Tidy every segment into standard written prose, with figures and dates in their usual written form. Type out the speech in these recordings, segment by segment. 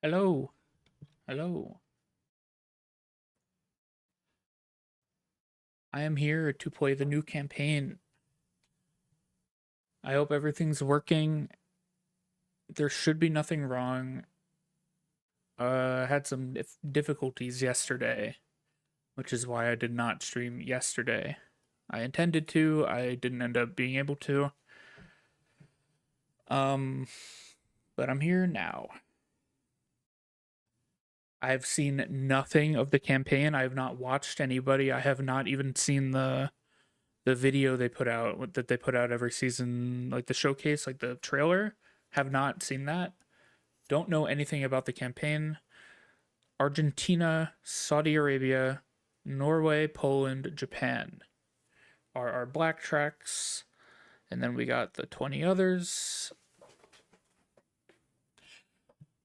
Hello. Hello. I am here to play the new campaign. I hope everything's working. There should be nothing wrong. I had some difficulties yesterday, which is why I did not stream yesterday. I intended to, I didn't end up being able to. Um, but I'm here now. I've seen nothing of the campaign. I have not watched anybody. I have not even seen the video they put out that they put out every season, like the showcase, like the trailer. Have not seen that. Don't know anything about the campaign. Argentina, Saudi Arabia, Norway, Poland, Japan are our black tracks. And then we got the 20 others.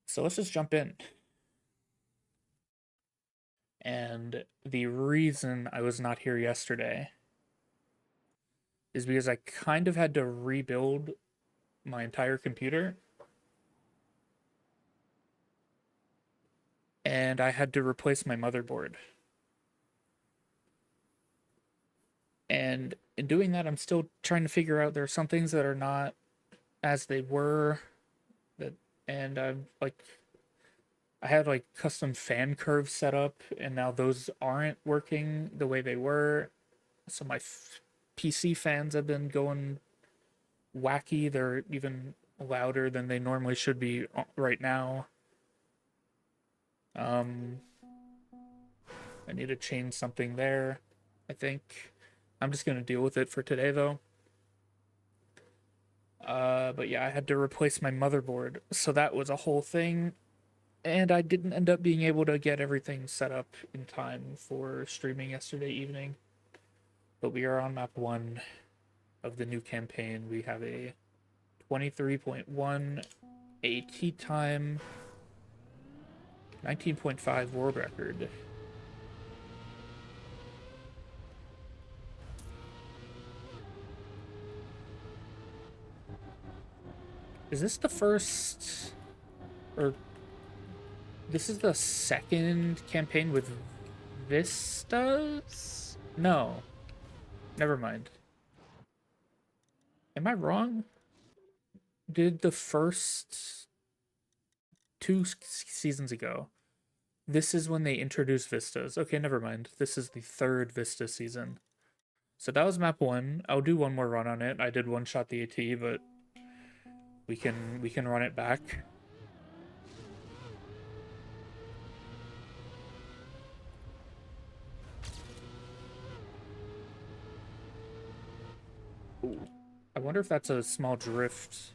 So let's just jump in. And the reason I was not here yesterday is because I kind of had to rebuild my entire computer. And I had to replace my motherboard. And in doing that, I'm still trying to figure out there are some things that are not as they were. That and I'm like, I had like custom fan curves set up, and now those aren't working the way they were. So my PC fans have been going wacky. They're even louder than they normally should be right now. Um, I need to change something there. I think I'm just gonna deal with it for today though. But yeah, I had to replace my motherboard, so that was a whole thing, and I didn't end up being able to get everything set up in time for streaming yesterday evening. But we are on map 1 of the new campaign. We have a 23.1 AT time, 19.5 world record. Is this the first, or this is the second campaign with vistas? No, never mind. Am I wrong? Did the first two seasons ago, this is when they introduced vistas? Okay, never mind. This is the third Vista season. So that was map 1. I'll do one more run on it. I did one shot the AT, but we can run it back. Ooh. I wonder if that's a small drift.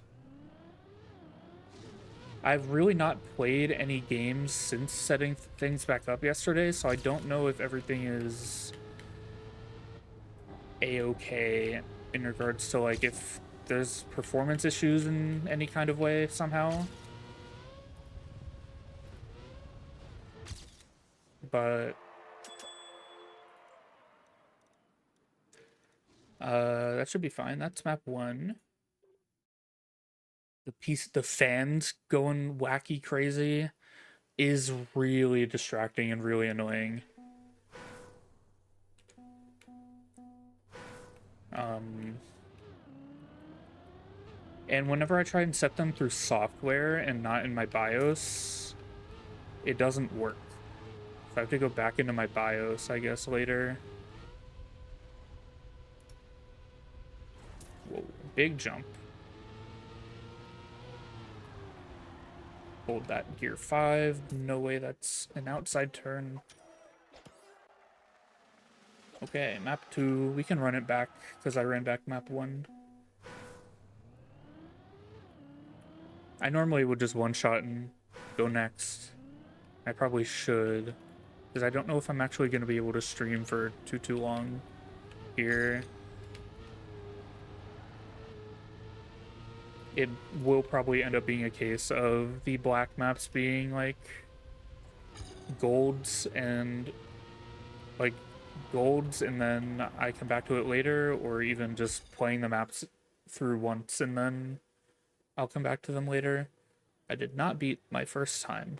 I've really not played any games since setting things back up yesterday, so I don't know if everything is a-okay in regards to like if there's performance issues in any kind of way somehow. But that should be fine. That's map 1. The fans going wacky crazy is really distracting and really annoying. Um, and whenever I try and set them through software and not in my BIOS, it doesn't work. So I have to go back into my BIOS, I guess, later. Whoa, big jump. Hold that gear 5. No way that's an outside turn. Okay, map 2. We can run it back because I ran back map 1. I normally would just one-shot and go next. I probably should, because I don't know if I'm actually going to be able to stream for too long here. It will probably end up being a case of the black maps being like golds and like golds, and then I come back to it later, or even just playing the maps through once and then I'll come back to them later. I did not beat my first time.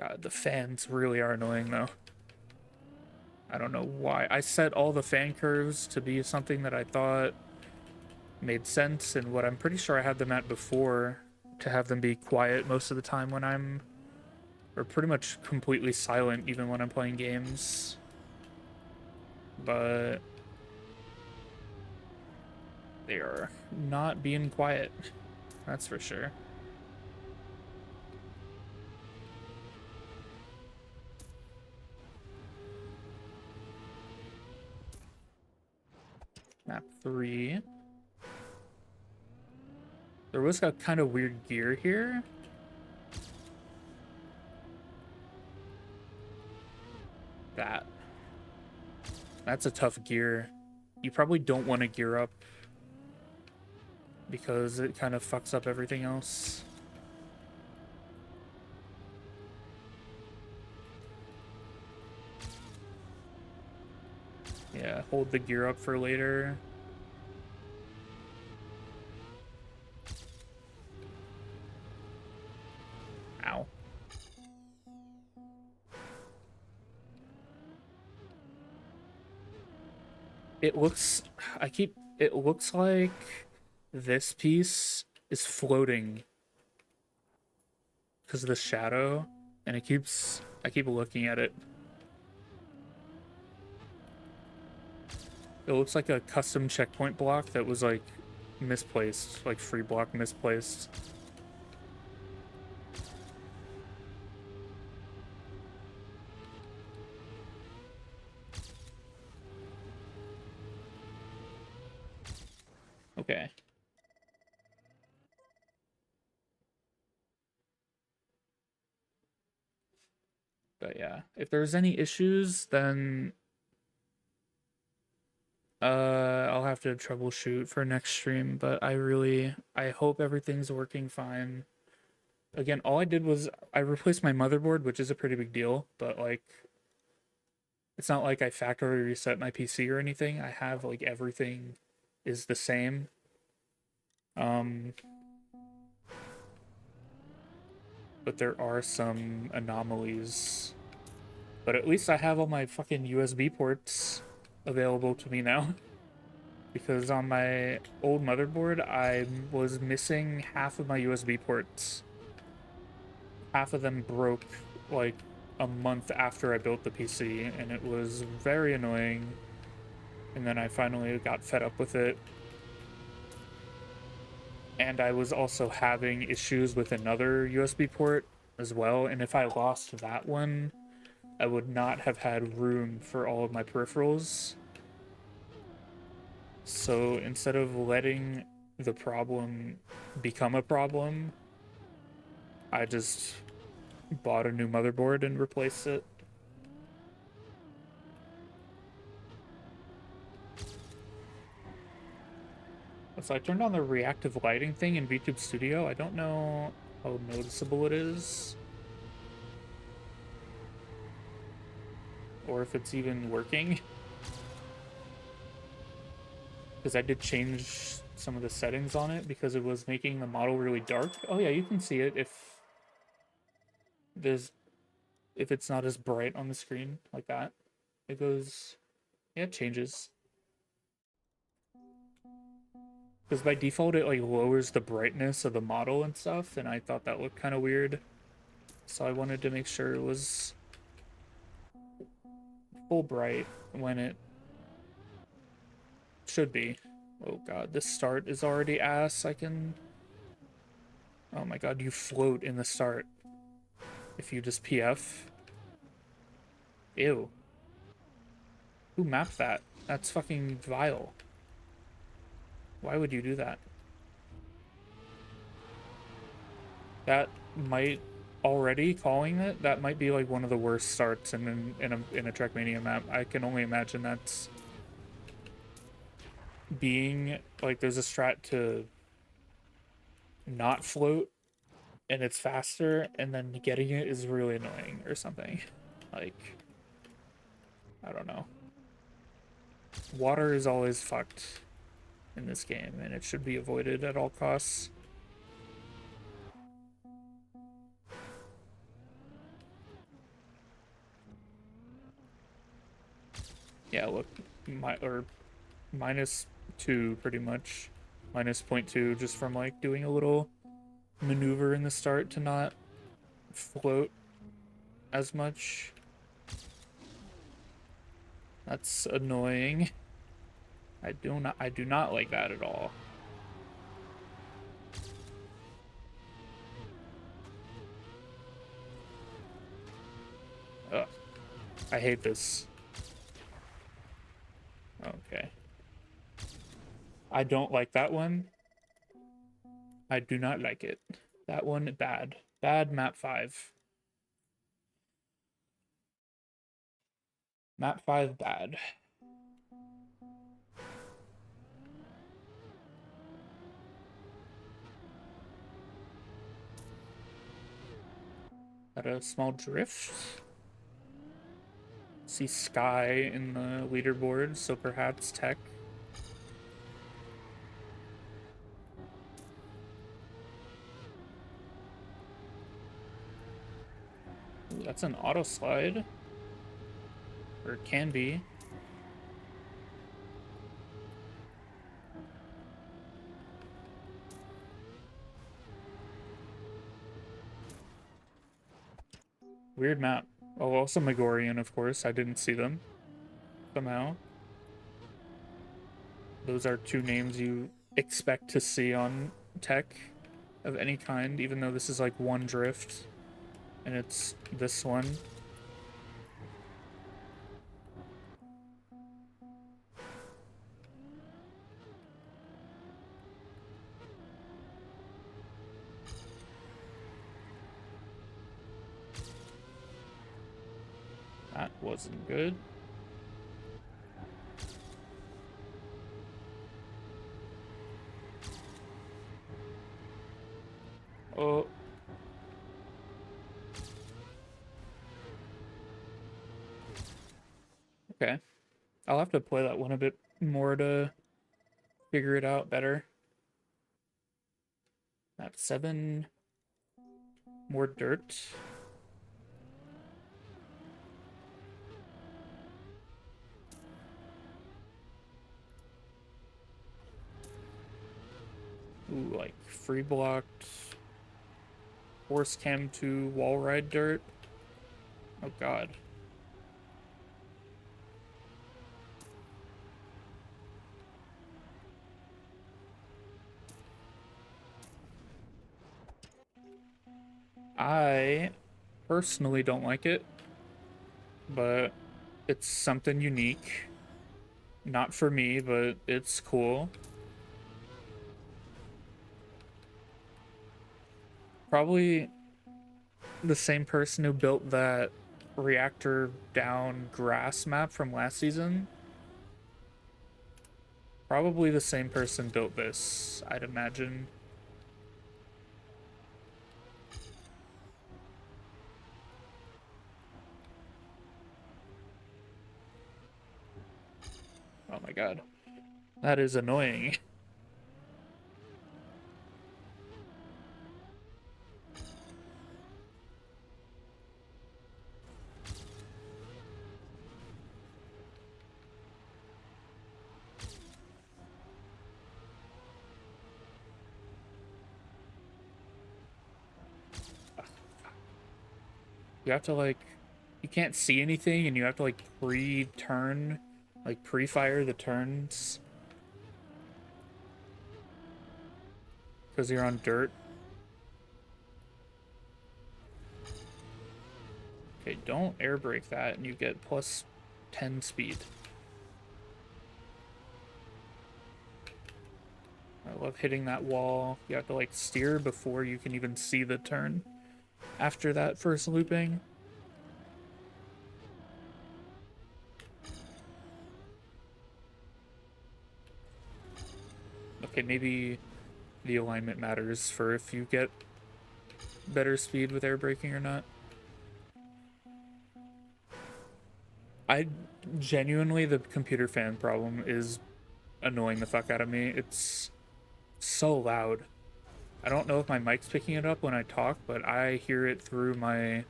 God, the fans really are annoying though. I don't know why. I set all the fan curves to be something that I thought made sense, and what I'm pretty sure I had them at before to have them be quiet most of the time when I'm, or pretty much completely silent even when I'm playing games. But they are not being quiet, that's for sure. Map 3. There was a kind of weird gear here. That's a tough gear. You probably don't want to gear up because it kind of fucks up everything else. Yeah, hold the gear up for later. Ow. It looks, it looks like this piece is floating because of the shadow, and I keep looking at it. It looks like a custom checkpoint block that was like misplaced, like free block misplaced. Okay. But yeah, if there's any issues, then I'll have to troubleshoot for next stream, but I hope everything's working fine. Again, all I did was I replaced my motherboard, which is a pretty big deal, but like it's not like I factory reset my PC or anything. I have like everything is the same. But there are some anomalies. But at least I have all my fucking USB ports available to me now. Because on my old motherboard, I was missing half of my USB ports. Half of them broke like a month after I built the PC, and it was very annoying. And then I finally got fed up with it. And I was also having issues with another USB port as well, and if I lost that one, I would not have had room for all of my peripherals. So instead of letting the problem become a problem, I just bought a new motherboard and replaced it. So I turned on the reactive lighting thing in VTube Studio. I don't know how noticeable it is, or if it's even working. Because I did change some of the settings on it because it was making the model really dark. Oh yeah, you can see it if it's not as bright on the screen like that. It goes, yeah, it changes. Because by default it like lowers the brightness of the model and stuff, and I thought that looked kind of weird. So I wanted to make sure it was full bright when it should be. Oh god, this start is already ass. Oh my god, you float in the start if you just PF. Ew. Who mapped that? That's fucking vile. Why would you do that? That might already calling it. That might be like one of the worst starts in a Trackmania map. I can only imagine that's being like there's a strat to not float and it's faster, and then getting it is really annoying or something. Like I don't know. Water is always fucked in this game, and it should be avoided at all costs. Yeah, look, -2 pretty much. -0.2 just from like doing a little maneuver in the start to not float as much. That's annoying. I do not like that at all. Ugh. I hate this. Okay. I don't like that one. I do not like it. That one, bad. Bad map 5. Map 5, bad. Got a small drift. See Sky in the leaderboard, so perhaps Tech. Ooh, that's an auto slide. Or it can be. Weird map. Oh, also Megorian, of course. I didn't see them. Somehow. Those are two names you expect to see on Tech of any kind, even though this is like one drift. And it's this one. That wasn't good. Oh. Okay. I'll have to play that one a bit more to figure it out better. Map 7. More dirt. Ooh, like free blocked. Force cam to wall ride dirt. Oh god. I personally don't like it, but it's something unique. Not for me, but it's cool. Probably the same person who built that reactor down grass map from last season. Probably the same person built this, I'd imagine. Oh my god. That is annoying. You have to like, you can't see anything and you have to like pre-turn, like pre-fire the turns. Because you're on dirt. Okay, don't air brake that and you get plus 10 speed. I love hitting that wall. You have to like steer before you can even see the turn after that first looping. Okay, maybe the alignment matters for if you get better speed with air braking or not. I genuinely, the computer fan problem is annoying the fuck out of me. It's so loud. I don't know if my mic's picking it up when I talk, but I hear it through my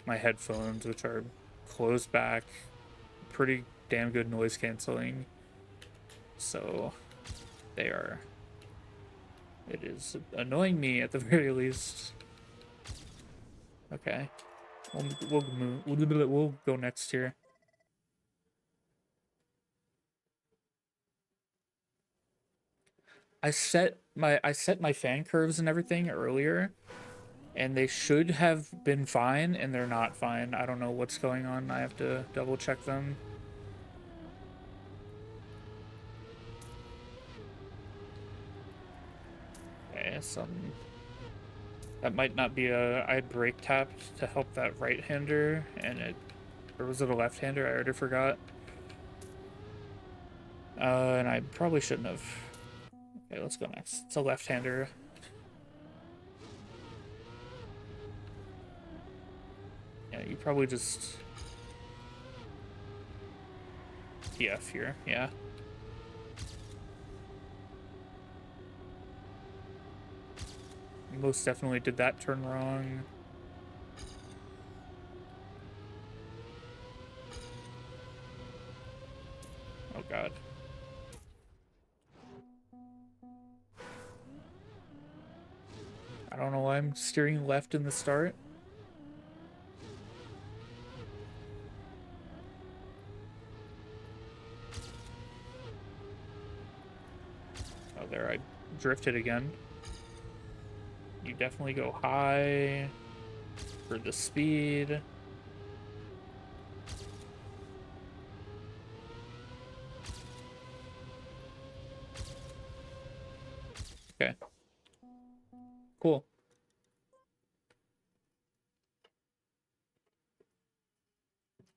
headphones, which are closed back, pretty damn good noise canceling. So they are. It is annoying me at the very least. Okay. We'll go next here. I set my fan curves and everything earlier, and they should have been fine, and they're not fine. I don't know what's going on. I have to double check them. Okay, that might not be a. I brake tapped to help that right-hander, and it, or was it a left-hander? I already forgot. And I probably shouldn't have. Okay, let's go next. It's a left-hander. Yeah, you probably just TF here. Yeah. Most definitely did that turn wrong. Oh god. I don't know why I'm steering left in the start. Oh, there, I drifted again. You definitely go high for the speed. Okay. Cool.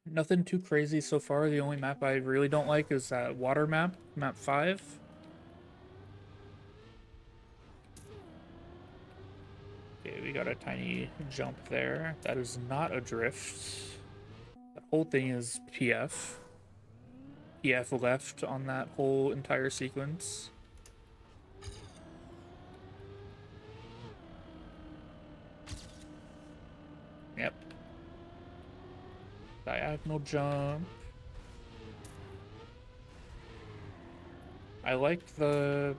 Nothing too crazy so far. The only map I really don't like is that water map, map 5. Okay, we got a tiny jump there. That is not a drift. The whole thing is PF. PF left on that whole entire sequence. Yep. Diagonal jump. I like the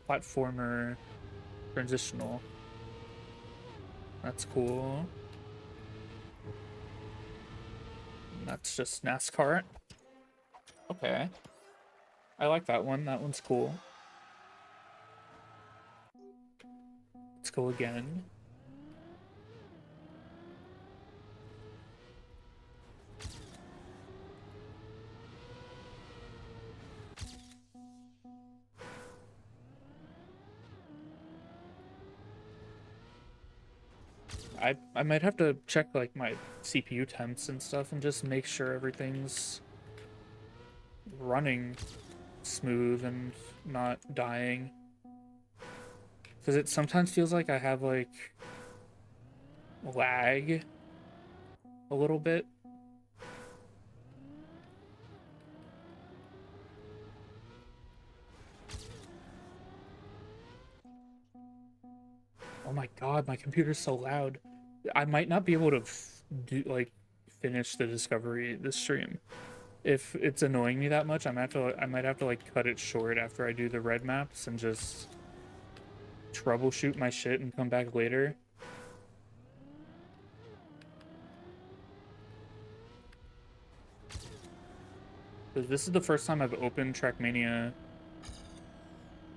platformer transitional. That's cool. That's just NASCAR. Okay. I like that one. That one's cool. Let's go again. I might have to check like my CPU temps and stuff and just make sure everything's running smooth and not dying. Because it sometimes feels like I have like lag a little bit. Oh my god, my computer's so loud. I might not be able to finish the discovery this stream. If it's annoying me that much, I might have to like cut it short after I do the red maps and just troubleshoot my shit and come back later. Because this is the first time I've opened Trackmania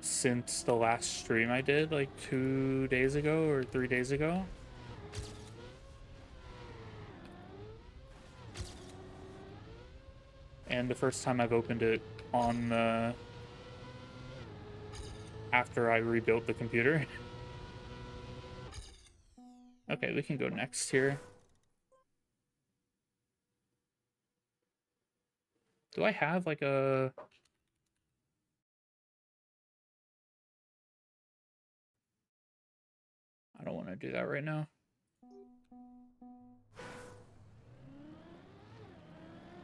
since the last stream I did, like 2 days ago or 3 days ago. And the first time I've opened it on the... after I rebuilt the computer. Okay, we can go next here. Do I have like a... I don't want to do that right now.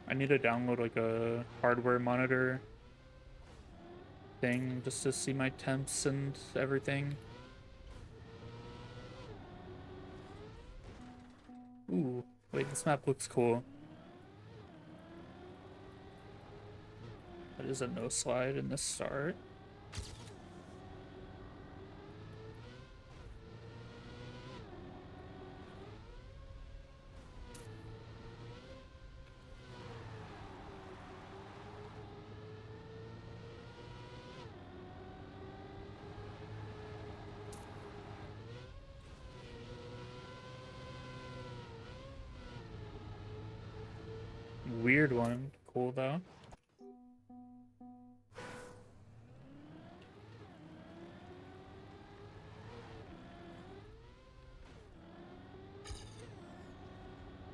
I need to download like a hardware monitor thing just to see my temps and everything. Ooh, wait, this map looks cool. is a no slide in the start. Weird one. Cool though.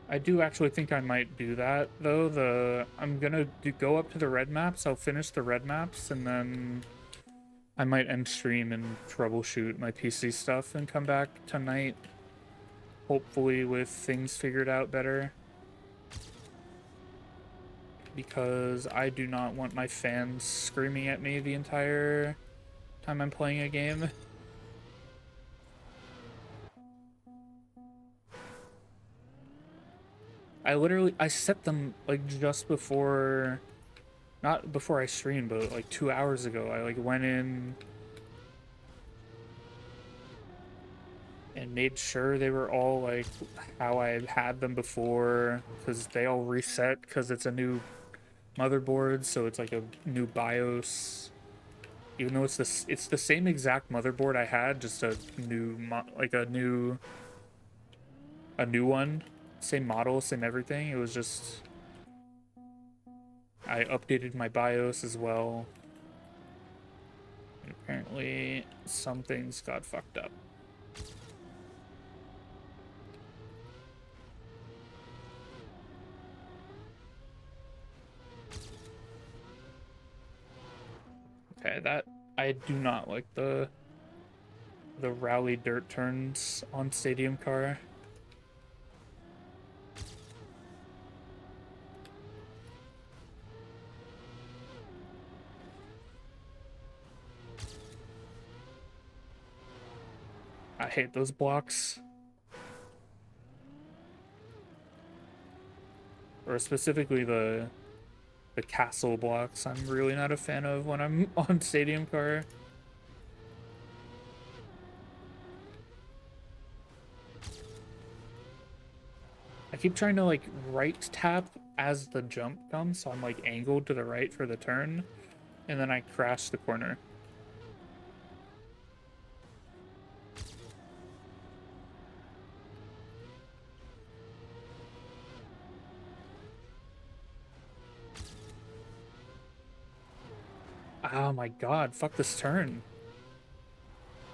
I do actually think I might do that though. I'm gonna go up to the red maps. I'll finish the red maps and then I might end stream and troubleshoot my PC stuff and come back tonight. Hopefully with things figured out better. Because I do not want my fans screaming at me the entire time I'm playing a game. I set them like just before, not before I streamed, but like 2 hours ago. I like went in and made sure they were all like how I had them before, because they all reset because it's a new motherboard, so it's like a new BIOS. Even though it's the same exact motherboard I had, just a new a new one, same model, same everything. It was just I updated my BIOS as well. And apparently some things got fucked up. Okay, that I do not like the rally dirt turns on Stadium Car. I hate those blocks. Or specifically the castle blocks. I'm really not a fan of when I'm on Stadium Car. I keep trying to like right tap as the jump comes, so I'm like angled to the right for the turn, and then I crash the corner. Oh my god, fuck this turn.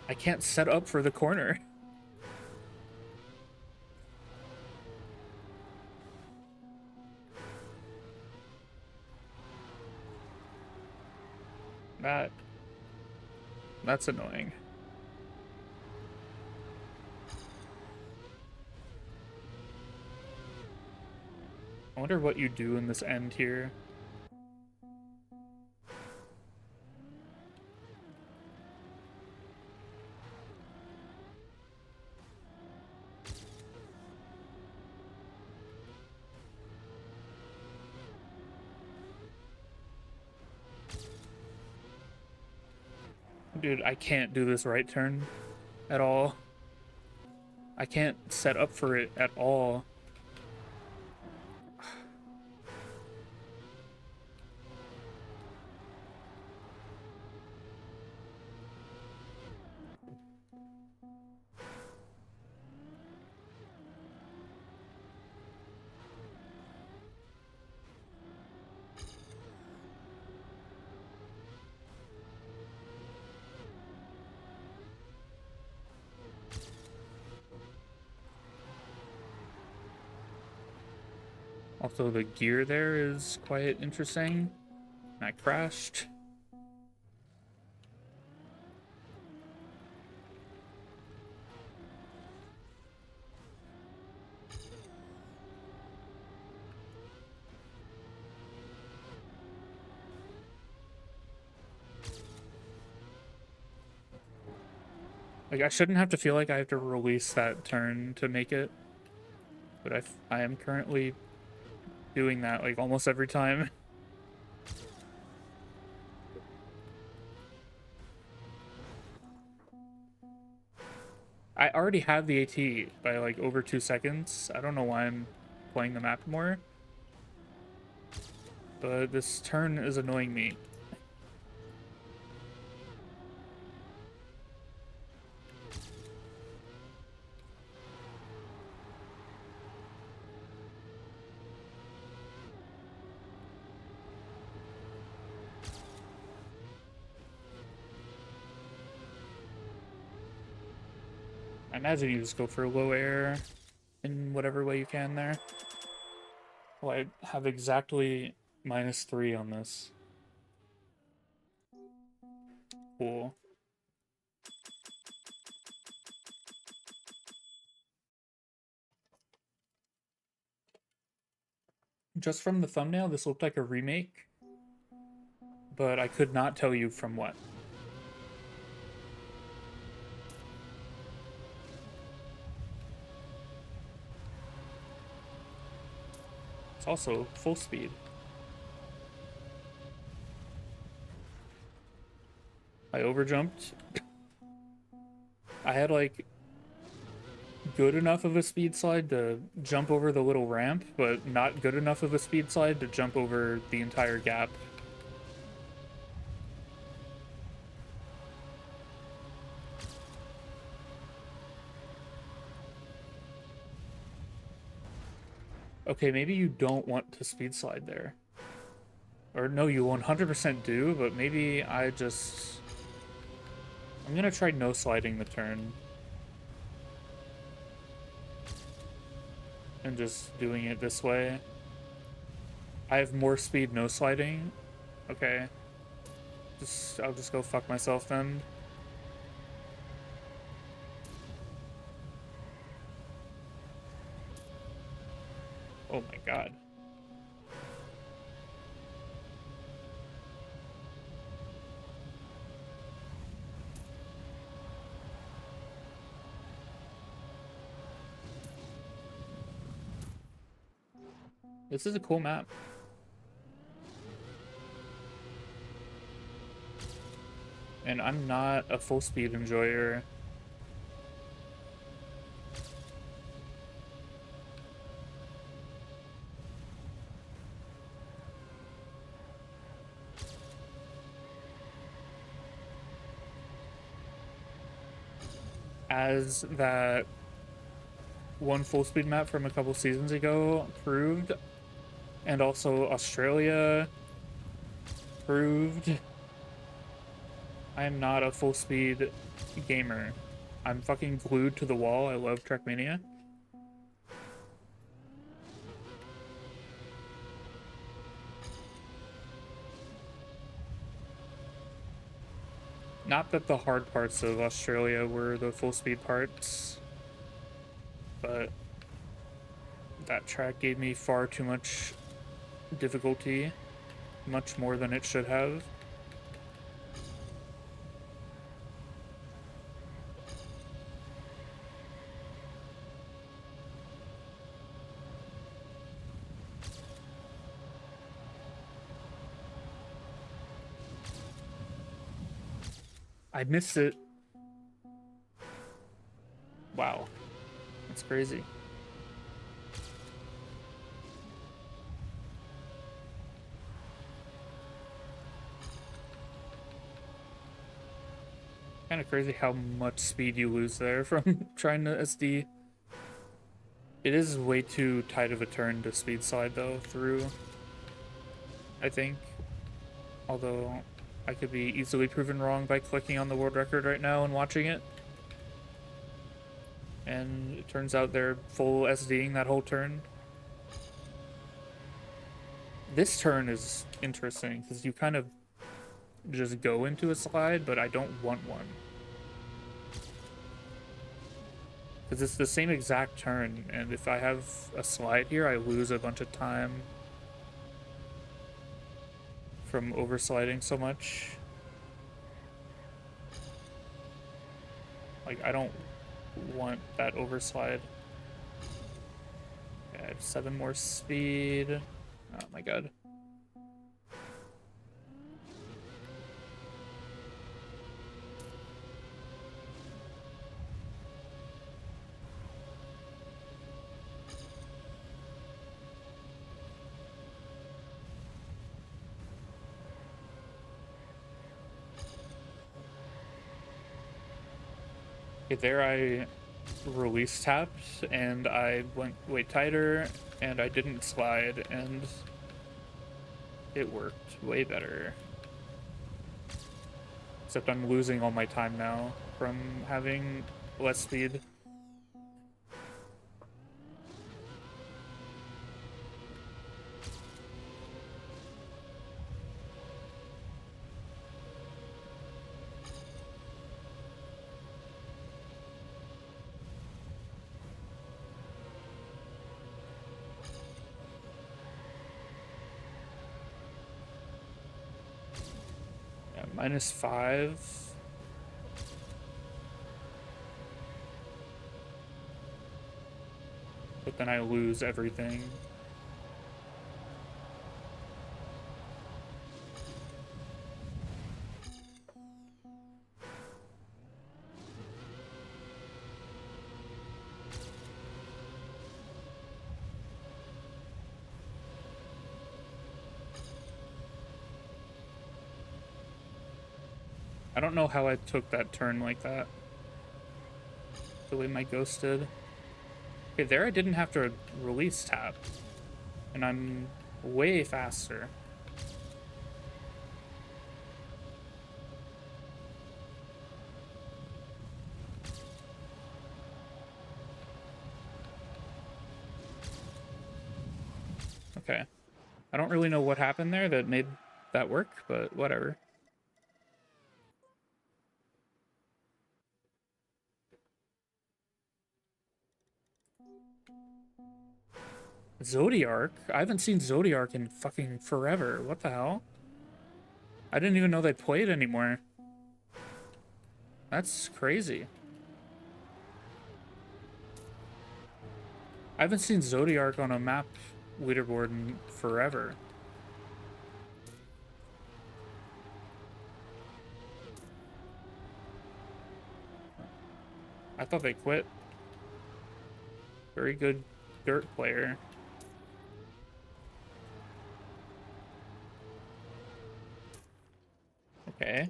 I can't set up for the corner. That's annoying. I wonder what you do in this end here. Dude, I can't do this right turn at all. I can't set up for it at all. Also, the gear there is quite interesting. I crashed. Like, I shouldn't have to feel like I have to release that turn to make it. But I am currently doing that, like, almost every time. I already have the AT by like over 2 seconds. I don't know why I'm playing the map more. But this turn is annoying me. I imagine you just go for low air in whatever way you can there. Well, I have exactly -3 on this. Cool. Just from the thumbnail, this looked like a remake, but I could not tell you from what. It's also full speed. I overjumped. I had like good enough of a speed slide to jump over the little ramp, but not good enough of a speed slide to jump over the entire gap. Okay, maybe you don't want to speed slide there. Or no, you 100% do, but maybe I just... I'm gonna try no sliding the turn. And just doing it this way. I have more speed no sliding. Okay. I'll just go fuck myself then. Oh my god. This is a cool map. And I'm not a full speed enjoyer. As that one full speed map from a couple seasons ago proved, and also Australia proved, I am not a full speed gamer. I'm fucking glued to the wall. I love Trackmania. Not that the hard parts of Australia were the full speed parts, but that track gave me far too much difficulty, much more than it should have. I missed it. Wow. That's crazy. Kind of crazy how much speed you lose there from trying to SD. It is way too tight of a turn to speed slide though through, I think. Although I could be easily proven wrong by clicking on the world record right now and watching it. And it turns out they're full SDing that whole turn. This turn is interesting because you kind of just go into a slide, but I don't want one. Because it's the same exact turn, and if I have a slide here, I lose a bunch of time from oversliding so much. Like, I don't want that overslide. Okay, I have 7 more speed. Oh my god. Okay, there I release tapped and I went way tighter and I didn't slide and it worked way better. Except I'm losing all my time now from having less speed. Yeah, -5. But then I lose everything. I don't know how I took that turn like that. The way my ghost did. Okay, there I didn't have to release tap. And I'm way faster. Okay. I don't really know what happened there that made that work, but whatever. Zodiark? I haven't seen Zodiark in fucking forever. What the hell? I didn't even know they played anymore. That's crazy. I haven't seen Zodiark on a map leaderboard in forever. I thought they quit. Very good dirt player. Okay.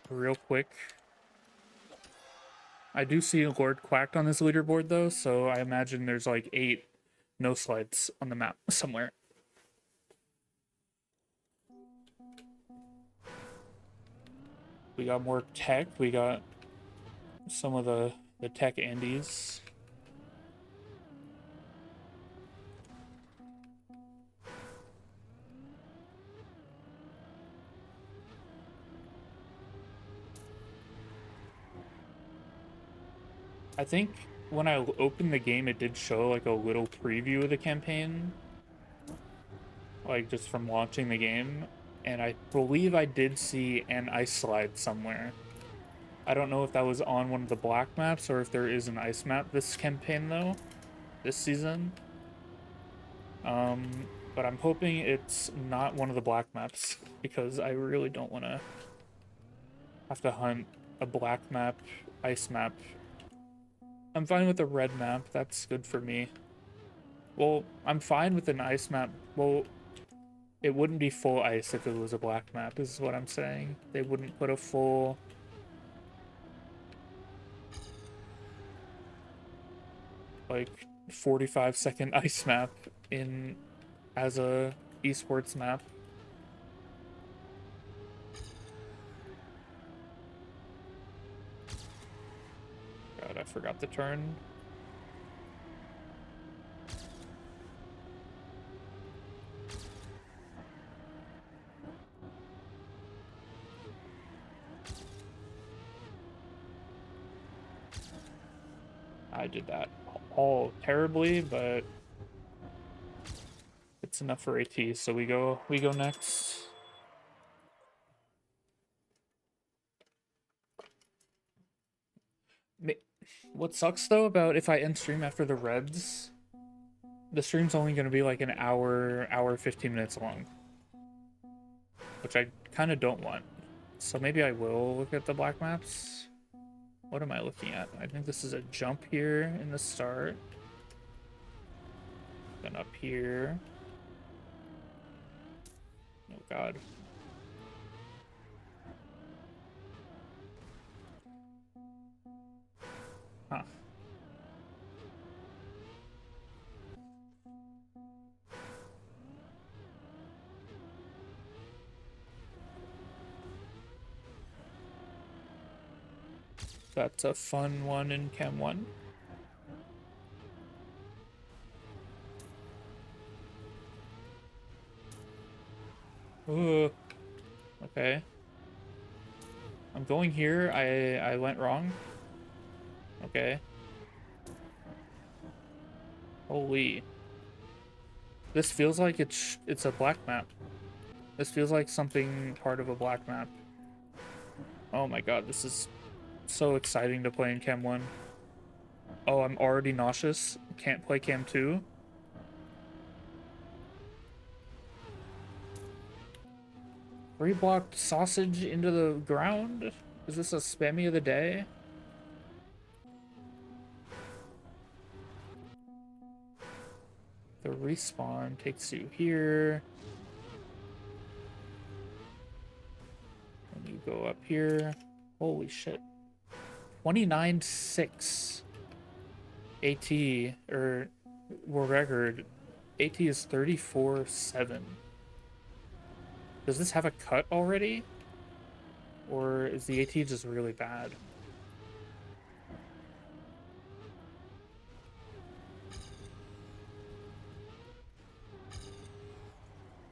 Real quick. I do see Lord Quacked on this leaderboard though, so I imagine there's like 8 no slides on the map somewhere. We got more tech. We got some of the tech Andes. I think when I opened the game, it did show like a little preview of the campaign, like just from launching the game, and I believe I did see an ice slide somewhere. I don't know if that was on one of the black maps or if there is an ice map this campaign though, this season. But I'm hoping it's not one of the black maps because I really don't want to have to hunt a black map, ice map. I'm fine with a red map. That's good for me. Well, I'm fine with an ice map. Well, it wouldn't be full ice if it was a black map, is what I'm saying. They wouldn't put a full... like, 45-second ice map in as a esports map. God, I forgot the turn. I did that all terribly, but it's enough for AT. So we go next. What sucks though about if I end stream after the Reds, the stream's only going to be like an hour 15 minutes long, which I kind of don't want. So maybe I will look at the black maps. What am I looking at? I think this is a jump here in the start. Then up here. Oh god. Huh. That's a fun one in Chem 1. Ooh, okay. I'm going here. I went wrong. Okay. Holy. This feels like it's a black map. This feels like something part of a black map. Oh my god, this is so exciting to play in Chem 1. Oh, I'm already nauseous. Can't play Chem 2. Reblocked sausage into the ground? Is this a spammy of the day? The respawn takes you here. And you go up here. Holy shit. 29.6 AT, or world record. AT is 34.7. Does this have a cut already? Or is the AT just really bad?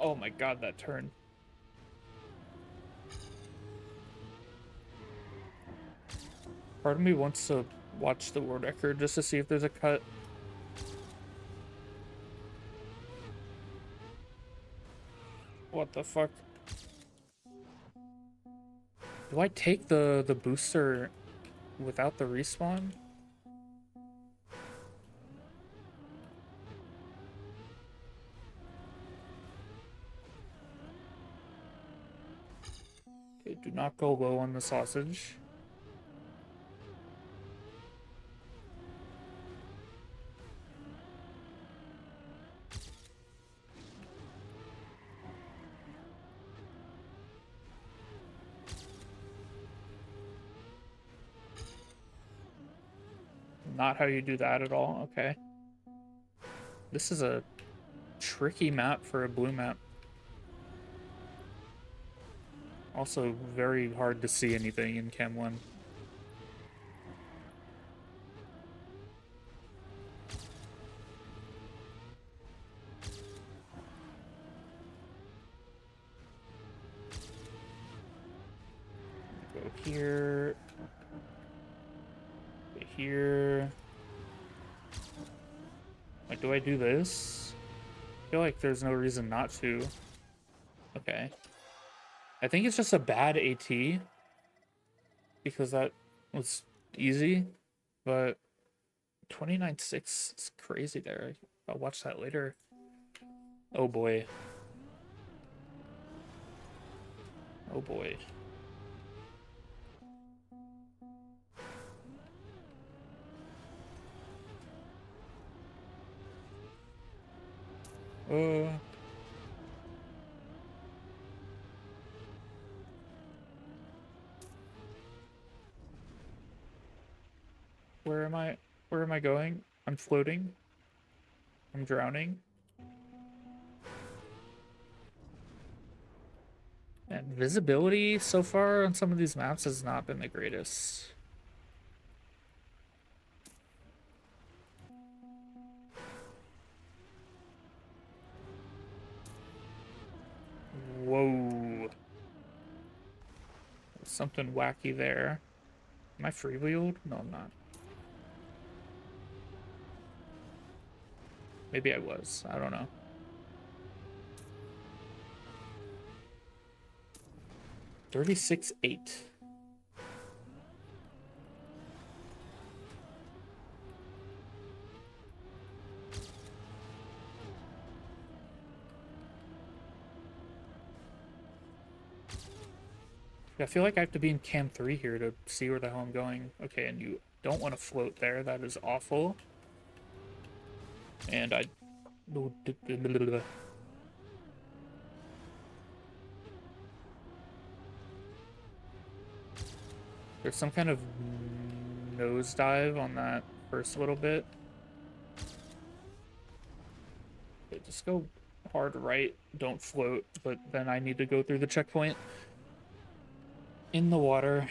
Oh my god, that turn. Part of me wants to watch the world record just to see if there's a cut. What the fuck? Do I take the booster without the respawn? Okay, do not go low on the sausage. Not how you do that at all. Okay. This is a tricky map for a blue map. Also very hard to see anything in Chem 1. Go here. Go here. Like, do I do this? I feel like there's no reason not to. Okay. I think it's just a bad AT. Because that was easy. But 29.6 is crazy there. I'll watch that later. Oh boy. Oh boy. Uh. Where am I? Where am I going? I'm floating. I'm drowning. And visibility so far on some of these maps has not been the greatest. Whoa. Something wacky there. Am I freewheeled? No, I'm not. Maybe I was. I don't know. $36.8. I feel like I have to be in Cam 3 here to see where the hell I'm going. Okay, and you don't want to float there. That is awful. And I... There's some kind of nosedive on that first little bit. Okay, just go hard right, don't float, but then I need to go through the checkpoint. In the water.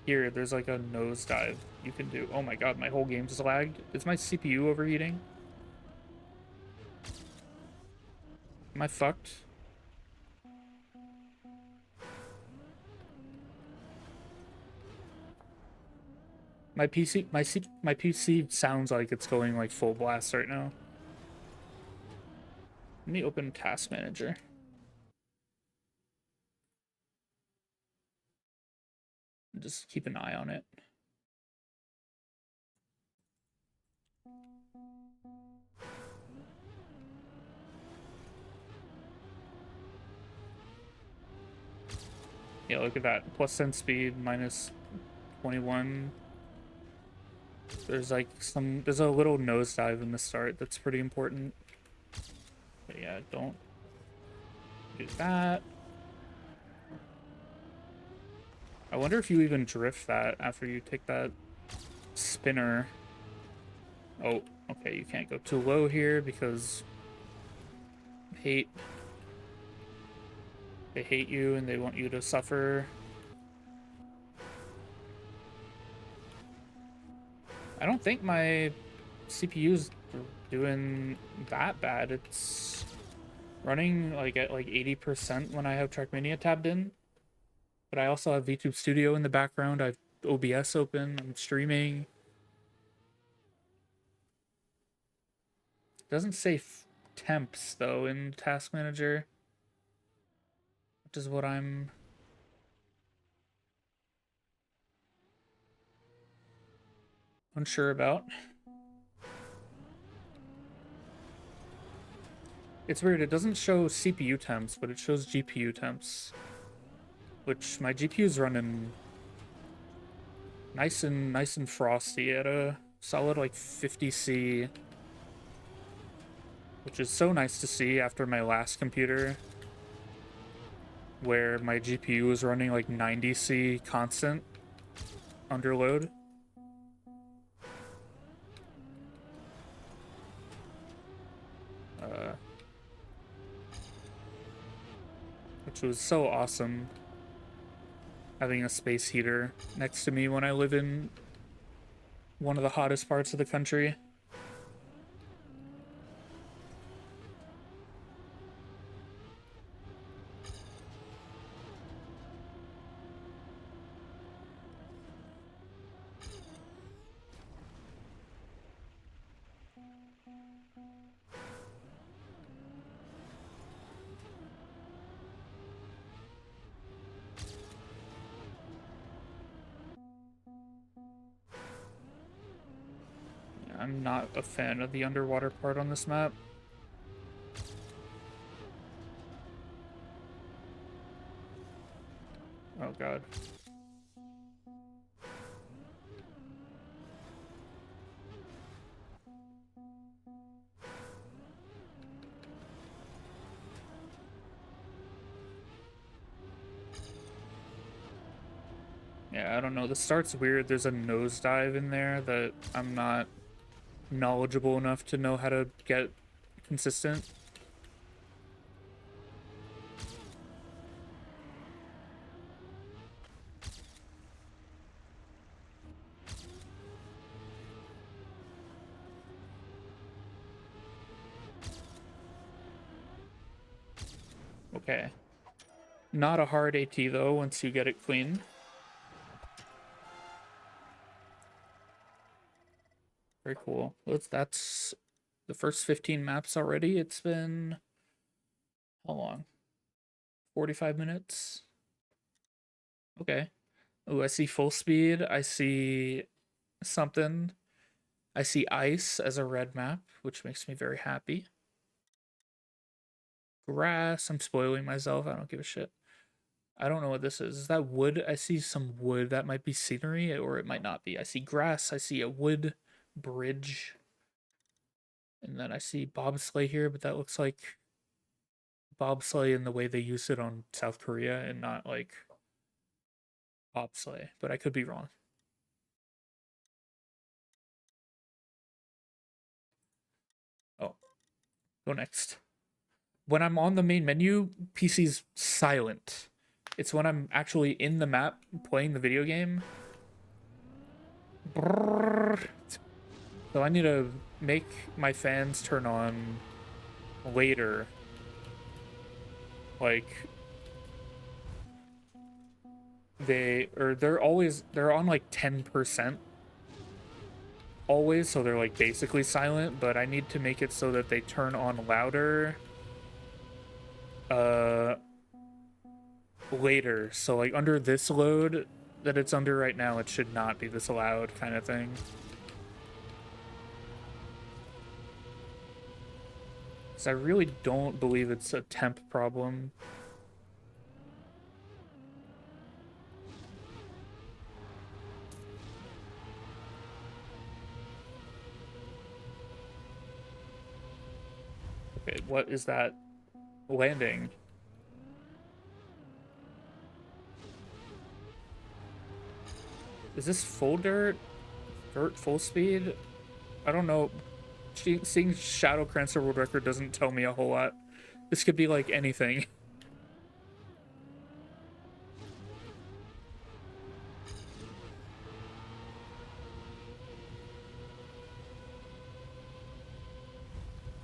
Here, there's like a nosedive you can do. Oh my god, my whole game just lagged. Is my CPU overheating? Am I fucked? My PC sounds like it's going like full blast right now. Let me open Task Manager. Just keep an eye on it. Yeah, look at that. Plus send speed, minus 21. There's like there's a little nosedive in the start that's pretty important. But yeah, don't do that. I wonder if you even drift that after you take that spinner. Oh, okay, you can't go too low here because they hate you and they want you to suffer. I don't think my CPU's doing that bad. It's running like at like 80% when I have Trackmania tabbed in. But I also have VTube Studio in the background. I have OBS open. I'm streaming. It doesn't say temps though in Task Manager, which is what I'm unsure about. It's weird. It doesn't show CPU temps, but it shows GPU temps, which my GPU is running nice and frosty at a solid like 50C, which is so nice to see after my last computer where my GPU was running like 90C constant under load. Which was so awesome having a space heater next to me when I live in one of the hottest parts of the country. I'm not a fan of the underwater part on this map. Oh god. Yeah, I don't know. The start's weird. There's a nosedive in there that I'm not knowledgeable enough to know how to get consistent. Okay. Not a hard AT though once you get it clean. Very cool. That's the first 15 maps already. It's been how long? 45 minutes. Okay. Oh, I see full speed. I see something. I see ice as a red map, which makes me very happy. Grass. I'm spoiling myself. I don't give a shit. I don't know what this is. Is that wood? I see some wood. That might be scenery, or it might not be. I see grass. I see a wood bridge. And then I see bobsleigh here, but that looks like bobsleigh in the way they use it on South Korea and not like bobsleigh, but I could be wrong. Oh, go next. When I'm on the main menu, PC's silent. It's when I'm actually in the map playing the video game. Brrr. So I need to make my fans turn on later. Like they're on like 10% always, so they're like basically silent, but I need to make it so that they turn on louder uh later. So like under this load that it's under right now, it should not be this loud kind of thing. So I really don't believe it's a temp problem. Okay, what is that landing? Is this full dirt? Dirt full speed? I don't know. Seeing Shadow Crancer world record doesn't tell me a whole lot. This could be like anything.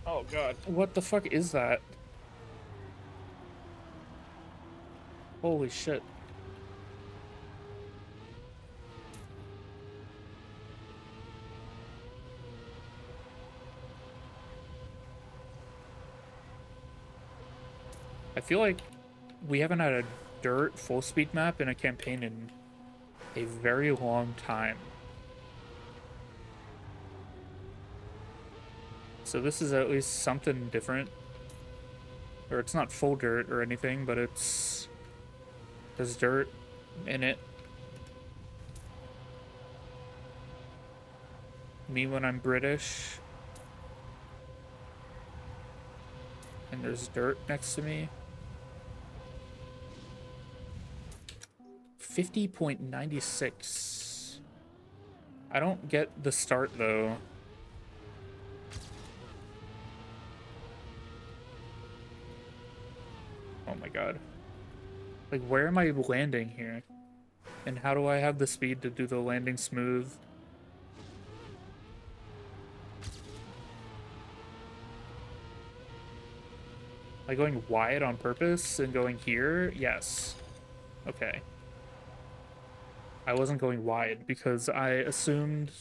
Oh god. What the fuck is that? Holy shit. I feel like we haven't had a dirt full speed map in a campaign in a very long time. So this is at least something different. Or it's not full dirt or anything, but there's dirt in it. Me when I'm British. And there's dirt next to me. 50.96. I don't get the start though. Oh my god. Like, where am I landing here? And how do I have the speed to do the landing smooth? Like going wide on purpose and going here? Yes. Okay. I wasn't going wide because I assumed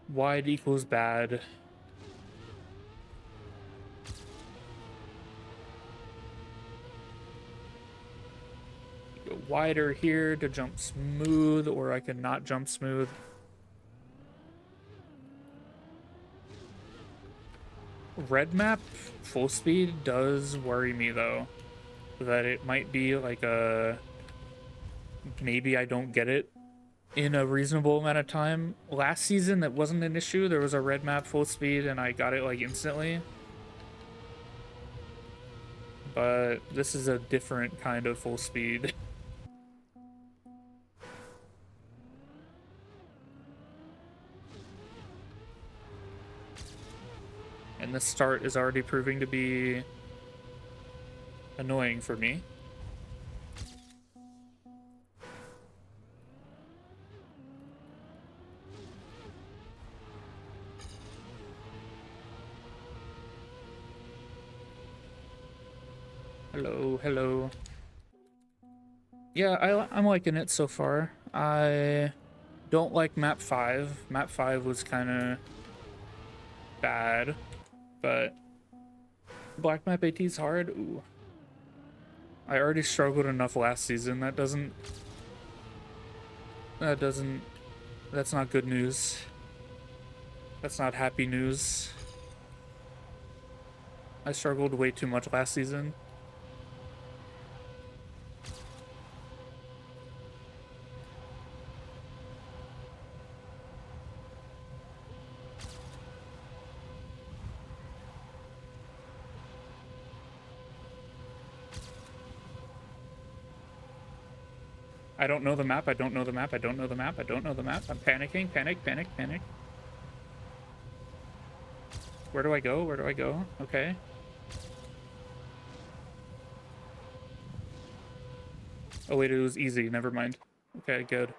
wide equals bad. Go wider here to jump smooth, or I can not jump smooth. Red map full speed does worry me though, that it might be like a maybe I don't get it in a reasonable amount of time. Last season that wasn't an issue. There was a red map full speed and I got it like instantly. But this is a different kind of full speed. And the start is already proving to be annoying for me. Hello, hello. Yeah, I'm liking it so far. I don't like map 5. Map 5 was kind of bad, but black map AT is hard. Ooh. I already struggled enough last season. That's not good news. That's not happy news. I struggled way too much last season. I don't know the map. I don't know the map. I don't know the map. I don't know the map. I'm panicking. Panic, panic, panic. Where do I go? Where do I go? Okay. Oh, wait, it was easy. Never mind. Okay, good.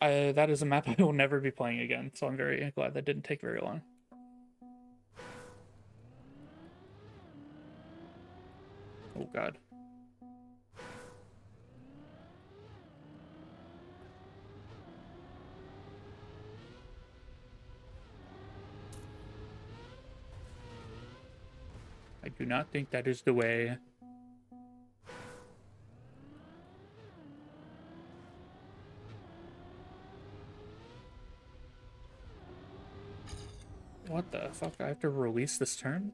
That is a map I will never be playing again, so I'm very glad that didn't take very long. Oh, God. I do not think that is the way. What the fuck? I have to release this turn?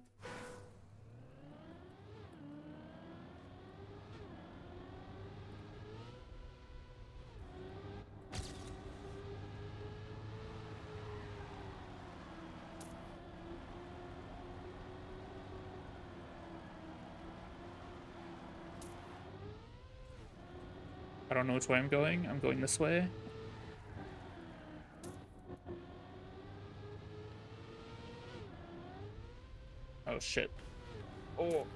I don't know which way I'm going. I'm going this way. Oh, shit. Oh.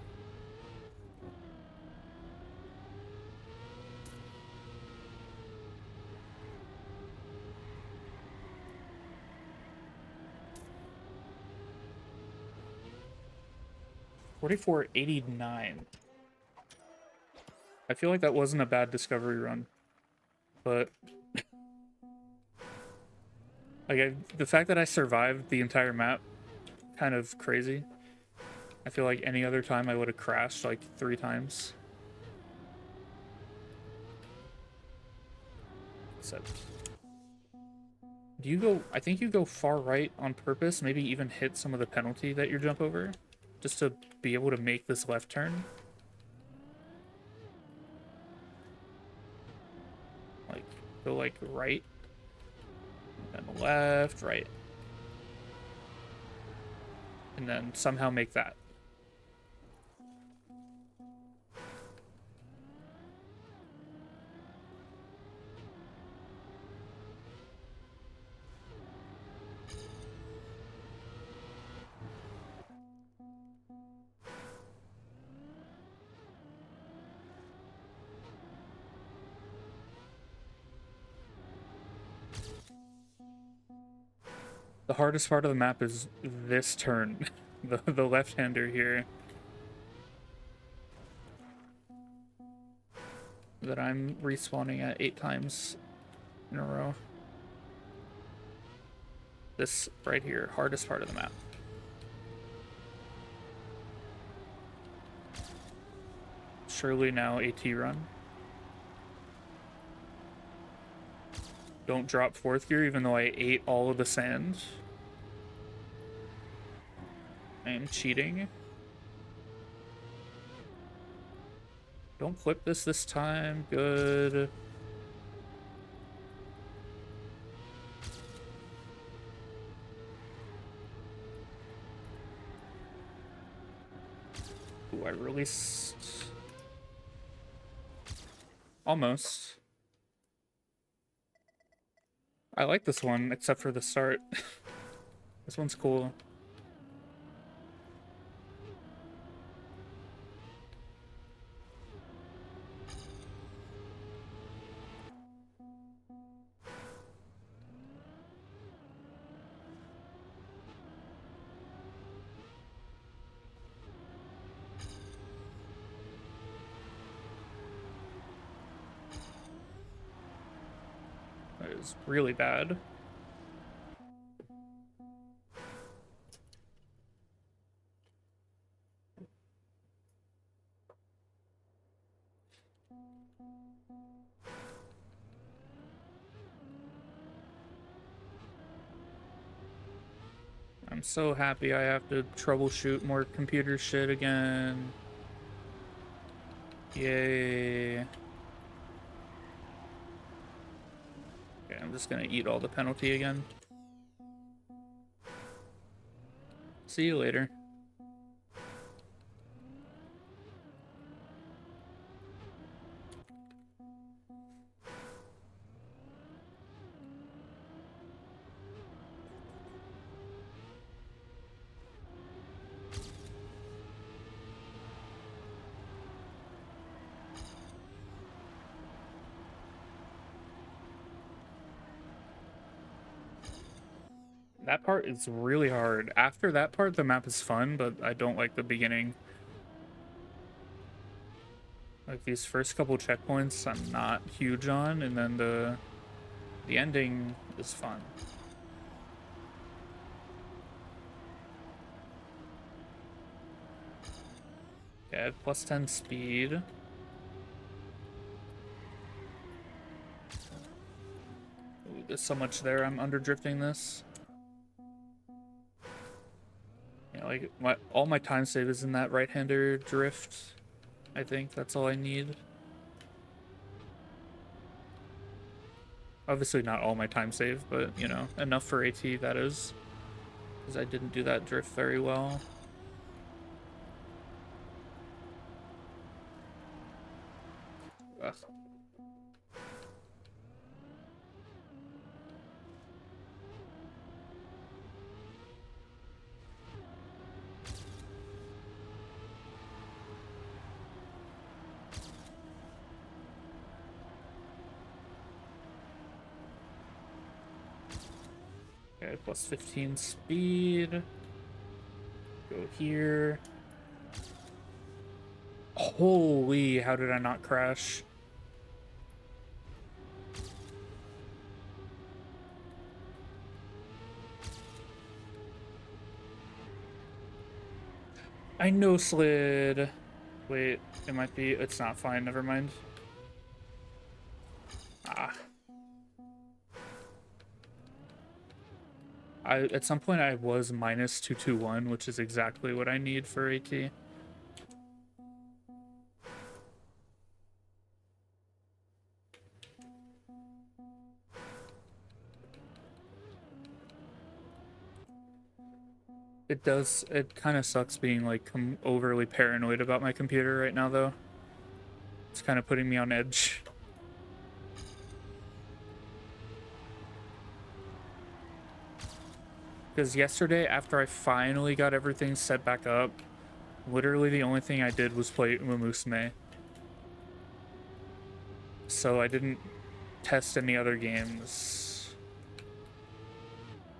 $44.89. I feel like that wasn't a bad discovery run, but like the fact that I survived the entire map, kind of crazy. I feel like any other time I would have crashed like 3 times. Except, do you go? I think you go far right on purpose. Maybe even hit some of the penalty that you jump over, just to be able to make this left turn. Like go like right, then left, right, and then somehow make that. The hardest part of the map is this turn, the left-hander here. That I'm respawning at 8 times in a row. This right here, hardest part of the map. Surely now AT run. Don't drop 4th gear even though I ate all of the sand. I am cheating. Don't flip this time. Good. Ooh, I released... Almost. I like this one, except for the start. This one's cool. That is really bad. I'm so happy I have to troubleshoot more computer shit again. Yay. Okay, I'm just gonna eat all the penalty again. See you later. That part is really hard. After that part, the map is fun, but I don't like the beginning. Like these first couple checkpoints, I'm not huge on, and then the ending is fun. Okay, I have plus 10 speed. Ooh, there's so much there. I'm underdrifting this. Yeah, like all my time save is in that right-hander drift. I think that's all I need. Obviously not all my time save, but you know, enough for AT, that is. Because I didn't do that drift very well. Ugh. Okay, plus 15 speed. Go here. Holy, how did I not crash? I no slid. Wait, it might be. It's not fine. Never mind. Ah. At some point I was minus 221, which is exactly what I need for AT. It does. It kind of sucks being like overly paranoid about my computer right now, though. It's kind of putting me on edge. Because yesterday, after I finally got everything set back up, literally the only thing I did was play Uma Musume. So I didn't test any other games.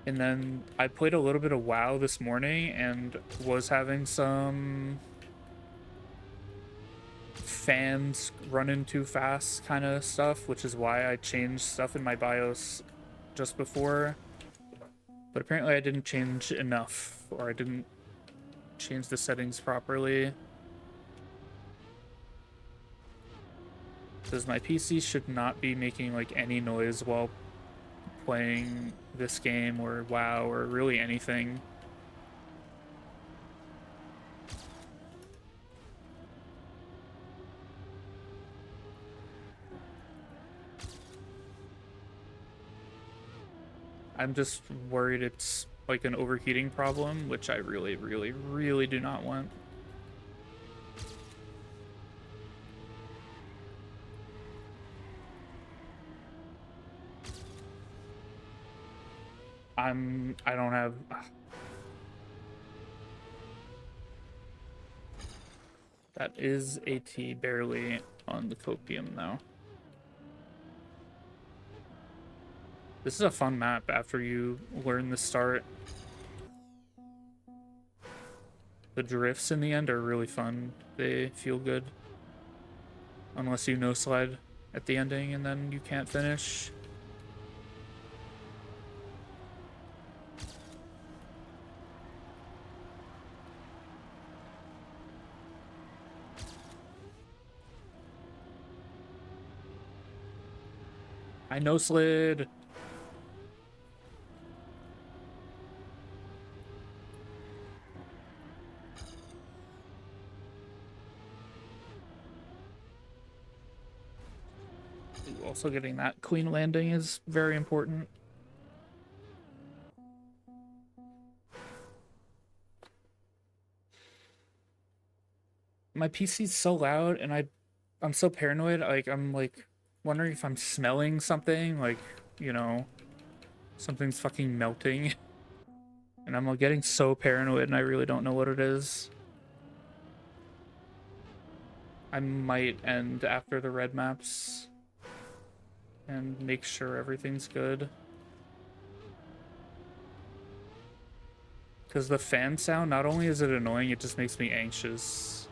And then I played a little bit of WoW this morning and was having some fans running too fast kind of stuff, which is why I changed stuff in my BIOS just before. But apparently I didn't change enough, or I didn't change the settings properly. Because my PC should not be making like any noise while playing this game or WoW or really anything. I'm just worried it's like an overheating problem, which I really, really, really do not want. I don't have... That is AT barely on the copium though. This is a fun map after you learn the start. The drifts in the end are really fun. They feel good. Unless you no slide at the ending and then you can't finish. I no slid. Also getting that clean landing is very important. My PC's so loud and I'm so paranoid. Like I'm like wondering if I'm smelling something, like, you know, something's fucking melting. And I'm like getting so paranoid and I really don't know what it is. I might end after the red maps and make sure everything's good. Because the fan sound, not only is it annoying, it just makes me anxious.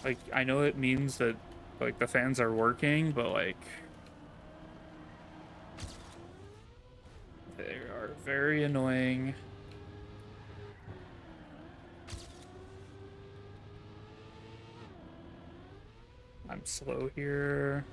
Like, I know it means that, like, the fans are working, but, like, they are very annoying. I'm slow here.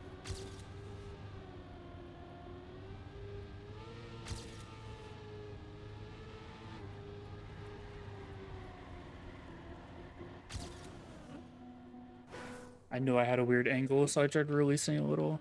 I knew I had a weird angle, so I tried releasing a little.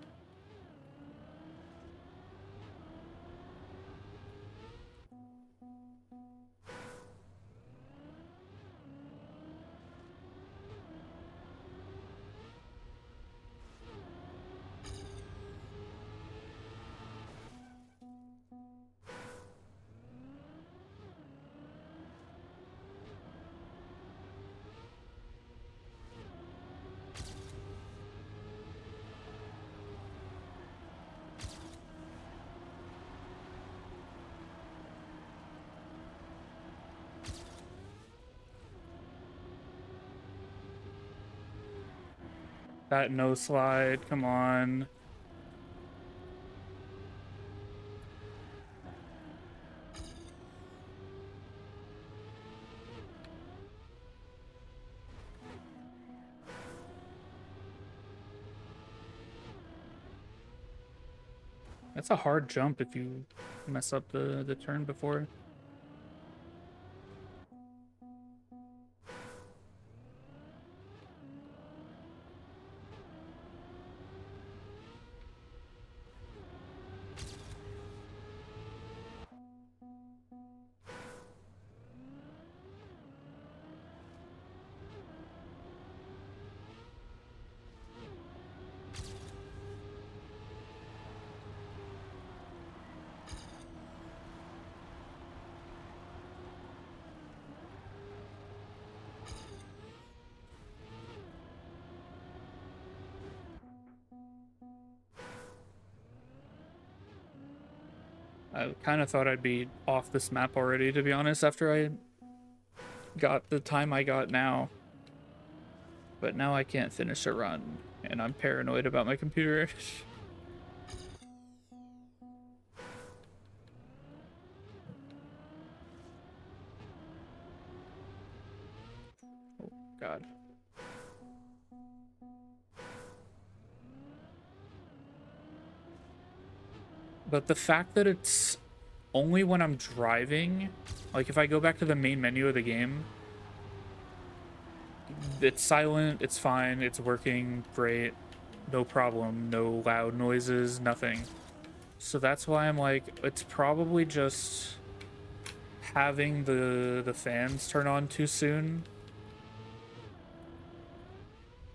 That no slide, come on. That's a hard jump if you mess up the turn before. I kind of thought I'd be off this map already, to be honest, after I got the time I got now. But now I can't finish a run, and I'm paranoid about my computer. Oh, God. But the fact that it's only when I'm driving, like if I go back to the main menu of the game, it's silent, it's fine, it's working great, no problem, no loud noises, nothing. So that's why I'm like, it's probably just having the fans turn on too soon.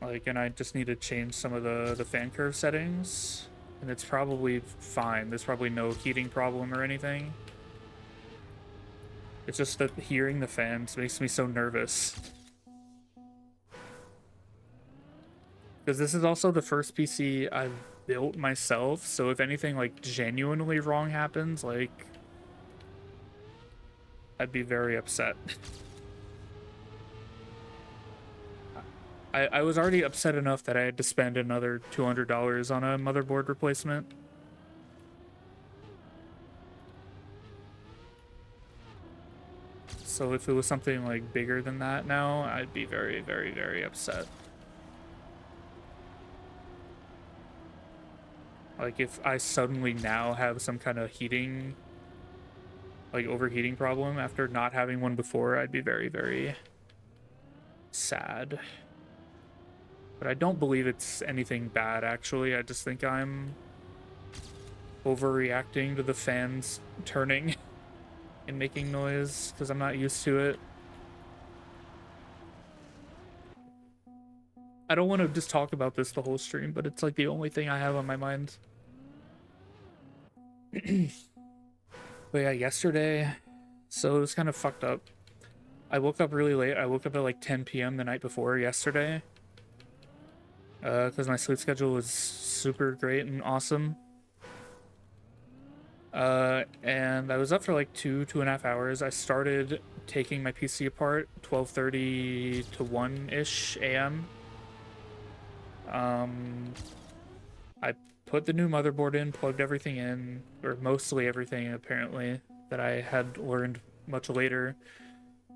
Like, and I just need to change some of the fan curve settings. And it's probably fine. There's probably no heating problem or anything. It's just that hearing the fans makes me so nervous. Because this is also the first PC I've built myself, so if anything, like, genuinely wrong happens, like, I'd be very upset. I was already upset enough that I had to spend another $200 on a motherboard replacement. So if it was something, like, bigger than that now, I'd be very, very, very upset. Like, if I suddenly now have some kind of heating, like, overheating problem after not having one before, I'd be very, very sad. But I don't believe it's anything bad, actually. I just think I'm overreacting to the fans turning and making noise because I'm not used to it. I don't want to just talk about this the whole stream, but it's like the only thing I have on my mind. But yeah, yesterday, so it was kind of fucked up. I woke up really late. I woke up at like 10 p.m. the night before yesterday. Because my sleep schedule was super great and awesome. And I was up for like 2.5 hours. I started taking my PC apart 12:30 to 1-ish a.m. I put the new motherboard in, plugged everything in, or mostly everything apparently, that I had learned much later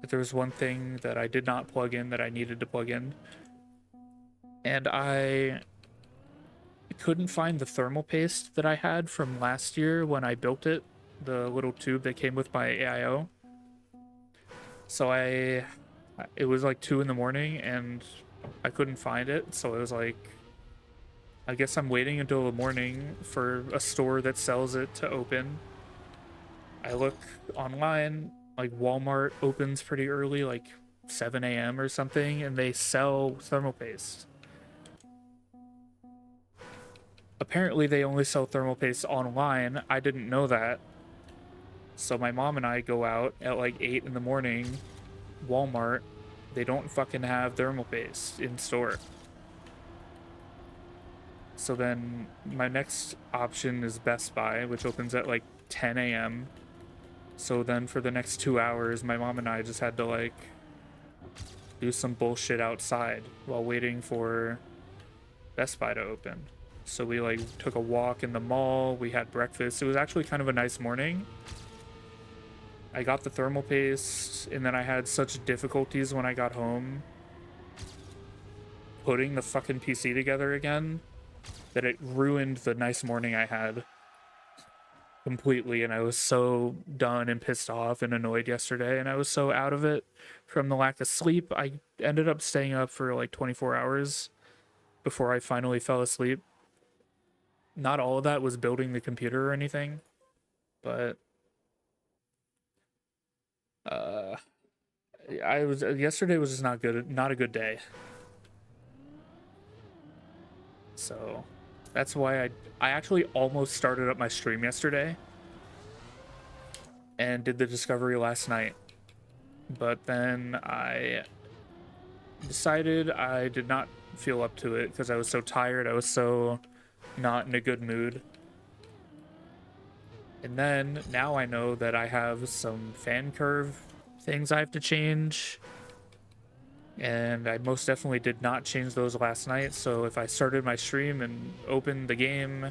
that there was one thing that I did not plug in that I needed to plug in. And I couldn't find the thermal paste that I had from last year when I built it, the little tube that came with my AIO. So it was like 2 in the morning and I couldn't find it. So it was like, I guess I'm waiting until the morning for a store that sells it to open. I look online, like Walmart opens pretty early, like 7 a.m. or something, and they sell thermal paste. Apparently, they only sell thermal paste online. I didn't know that. So my mom and I go out at like 8 in the morning, Walmart. They don't fucking have thermal paste in store. So then my next option is Best Buy, which opens at like 10 a.m. So then for the next 2 hours, my mom and I just had to like do some bullshit outside while waiting for Best Buy to open. So we like took a walk in the mall, we had breakfast. It was actually kind of a nice morning. I got the thermal paste, and then I had such difficulties when I got home putting the fucking PC together again that it ruined the nice morning I had completely. And I was so done and pissed off and annoyed yesterday, and I was so out of it from the lack of sleep. I ended up staying up for like 24 hours before I finally fell asleep. Not all of that was building the computer or anything, but uh I was yesterday was just not a good day. So that's why I actually almost started up my stream yesterday and did the discovery last night. But then I decided I did not feel up to it because I was so tired. I was so not in a good mood. And then now I know that I have some fan curve things I have to change. And I most definitely did not change those last night. So if I started my stream and opened the game,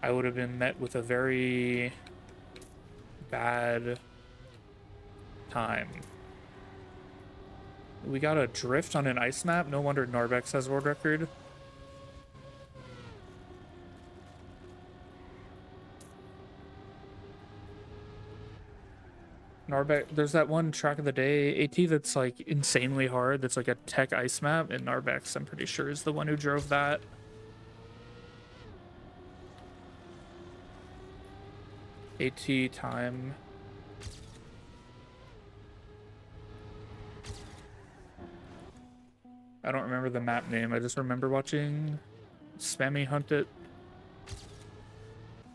I would have been met with a very bad time. We got a drift on an ice map. No wonder Narbex has world record. Narbex, there's that one track of the day AT that's like insanely hard. That's like a tech ice map, and Narbex, I'm pretty sure, is the one who drove that. AT time. I don't remember the map name. I just remember watching Spammy hunt it.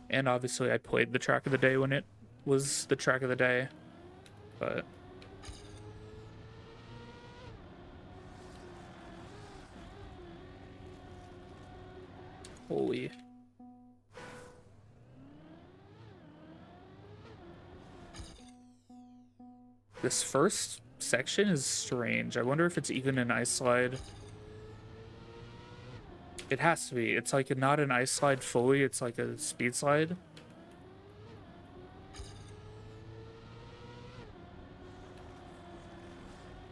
And obviously I played the track of the day when it was the track of the day. But holy. This first section is strange. I wonder if it's even an ice slide. It has to be. It's like not an ice slide fully, it's like a speed slide.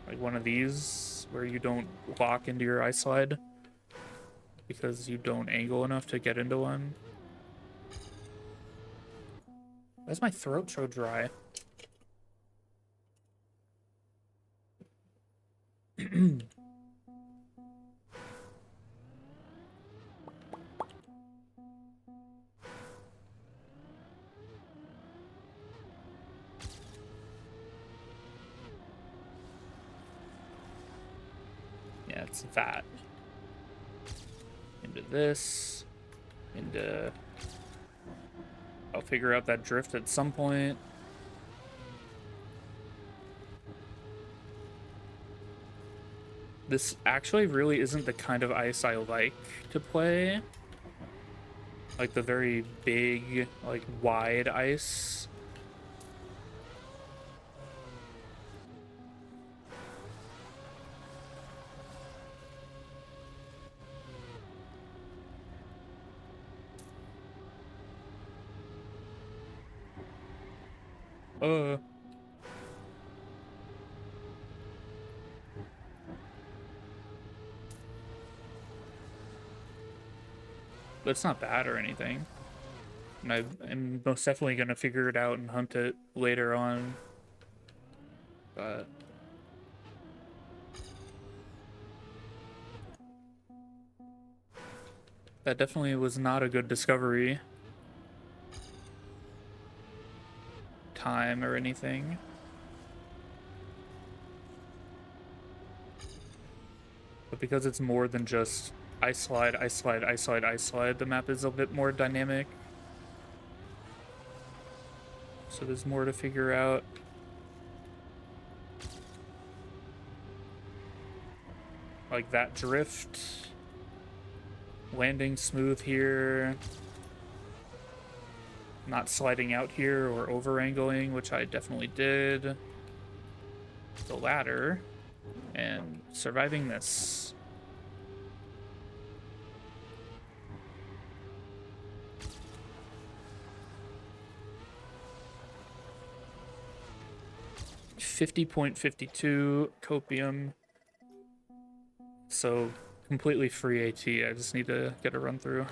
Like one of these where you don't lock into your ice slide because you don't angle enough to get into one. Why is my throat so dry? Yeah, it's that. Into this. Into... I'll figure out that drift at some point. This actually really isn't the kind of ice I like to play. Like the very big, like wide ice. Uh, that's not bad or anything. And I'm most definitely gonna figure it out and hunt it later on. But that definitely was not a good discovery time or anything. But because it's more than just ice slide, ice slide, ice slide, ice slide, the map is a bit more dynamic. So there's more to figure out. Like that drift. Landing smooth here. Not sliding out here or over angling, which I definitely did. The ladder. And surviving this. $50.52 copium. So completely free AT. I just need to get a run through.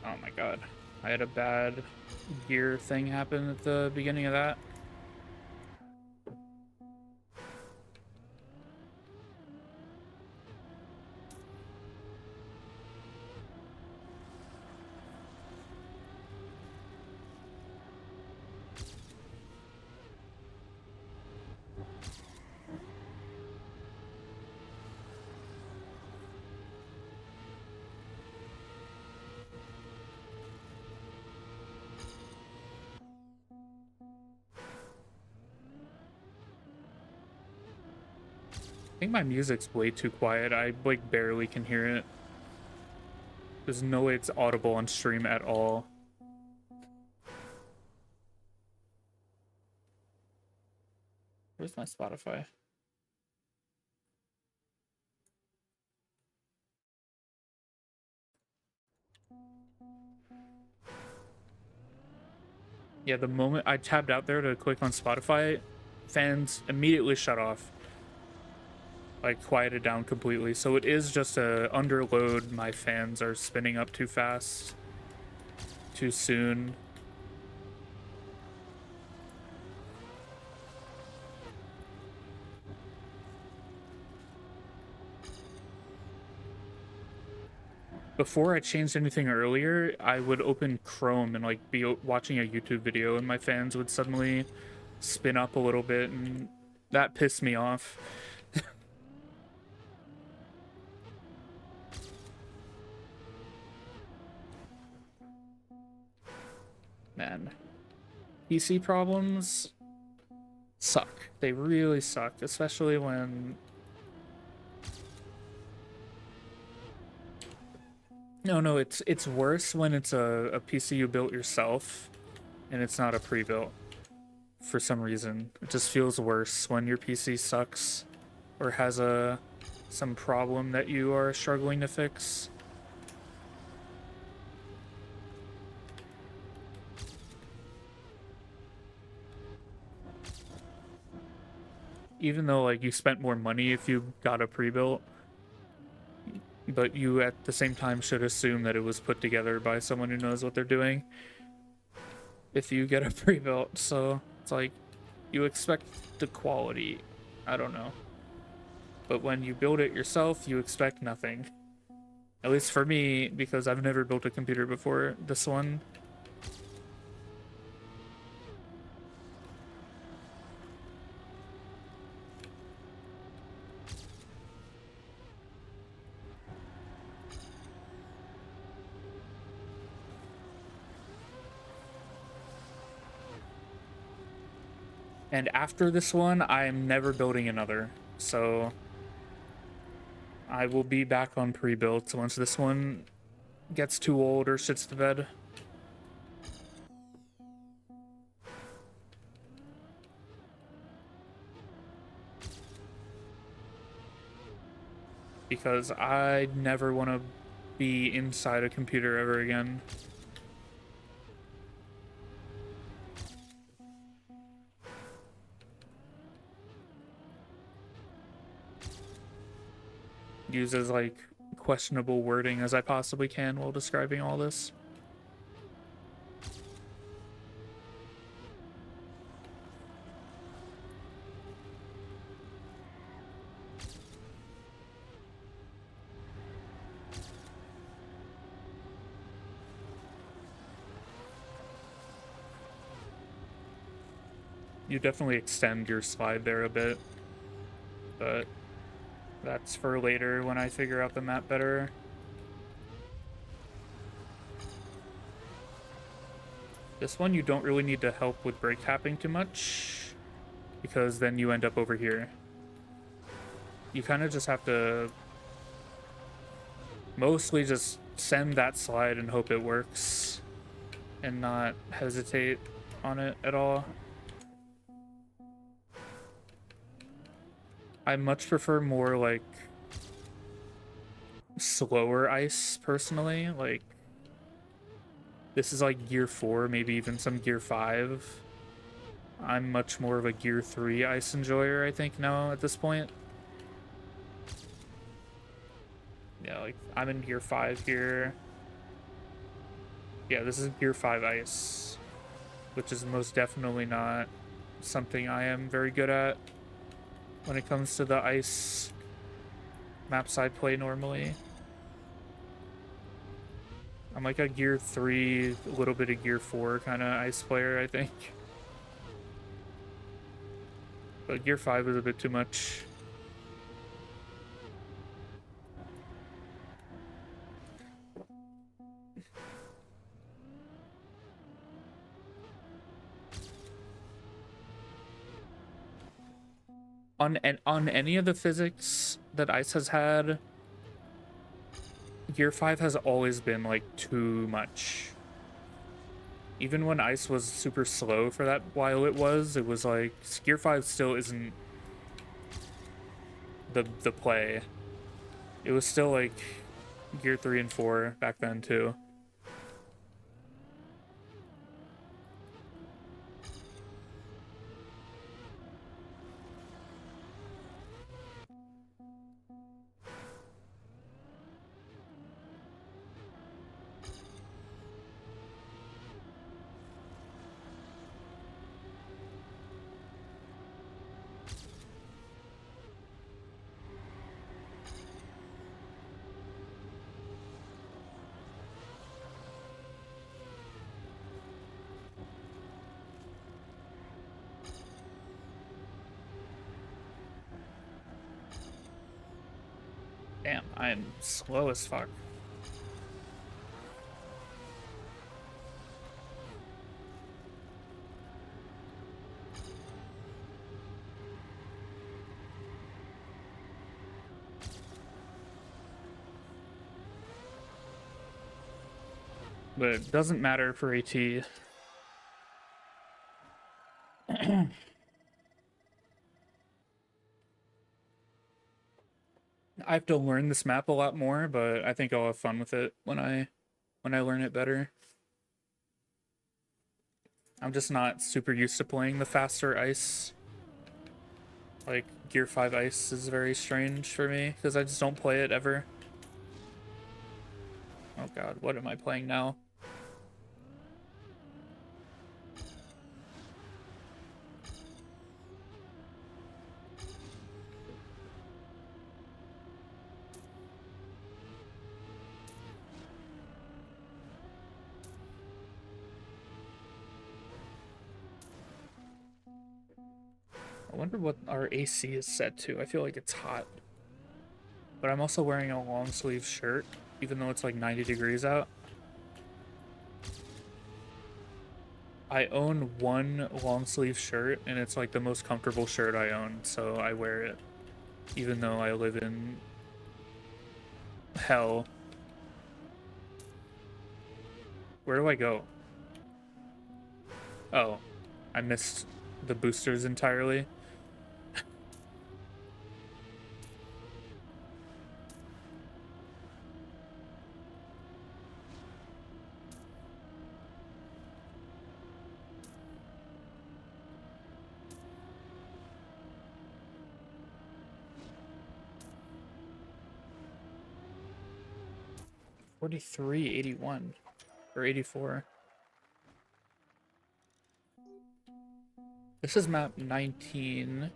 Oh my god. I had a bad gear thing happen at the beginning of that. I think my music's way too quiet. I like barely can hear it. There's no way it's audible on stream at all. Where's my Spotify? Yeah, the moment I tabbed out there to click on Spotify, fans immediately shut off. Like quieted down completely. So it is just a underload. My fans are spinning up too fast, too soon. Before I changed anything earlier, I would open Chrome and like be watching a YouTube video and my fans would suddenly spin up a little bit and that pissed me off. Man, PC problems suck. They really suck, especially when... No, it's worse when it's a PC you built yourself and it's not a pre-built for some reason. It just feels worse when your PC sucks or has some problem that you are struggling to fix. even though like you spent more money if you got a pre-built, but you at the same time should assume that it was put together by someone who knows what they're doing if you get a pre-built. So it's like you expect the quality. I don't know. But when you build it yourself, you expect nothing. At least for me, because I've never built a computer before this one. And after this one, I'm never building another. So I will be back on pre-builds once this one gets too old or shits the bed. Because I never want to be inside a computer ever again. Use as like questionable wording as I possibly can while describing all this. You definitely extend your slide there a bit, but that's for later when I figure out the map better. This one you don't really need to help with break tapping too much, because then you end up over here. You kind of just have to mostly just send that slide and hope it works and not hesitate on it at all. I much prefer more like slower ice personally. Like this is like gear 4, maybe even some gear 5. I'm much more of a gear 3 ice enjoyer, I think, now at this point. Yeah, like I'm in gear 5 here. Yeah, this is gear 5 ice, which is most definitely not something I am very good at when it comes to the ice map side play normally. I'm like a gear 3, a little bit of gear 4 kind of ice player, I think. But gear 5 is a bit too much. On any of the physics that ice has had, gear 5 has always been like too much. Even when ice was super slow for that while it was like gear 5 still isn't the play. It was still like gear 3 and 4 back then too. Damn, I'm slow as fuck. But it doesn't matter for AT. I have to learn this map a lot more, but I think I'll have fun with it when I learn it better. I'm just not super used to playing the faster ice. Like, Gear 5 Ice is very strange for me, because I just don't play it ever. Oh god, what am I playing now? I wonder what our AC is set to. I feel like it's hot. But I'm also wearing a long sleeve shirt, even though it's like 90 degrees out. I own one long sleeve shirt, and it's like the most comfortable shirt I own, so I wear it, even though I live in hell. Where do I go? Oh, I missed the boosters entirely. $43.81 or 84. This is map 19.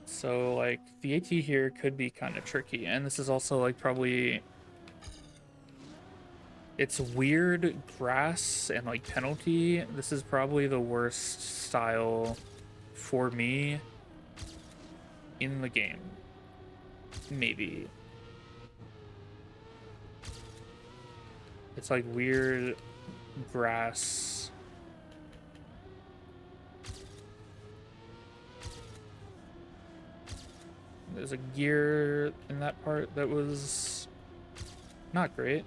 So like the AT here could be kind of tricky, and this is also like probably it's weird grass and like penalty. This is probably the worst style for me in the game. Maybe. It's like weird grass. There's a gear in that part that was not great.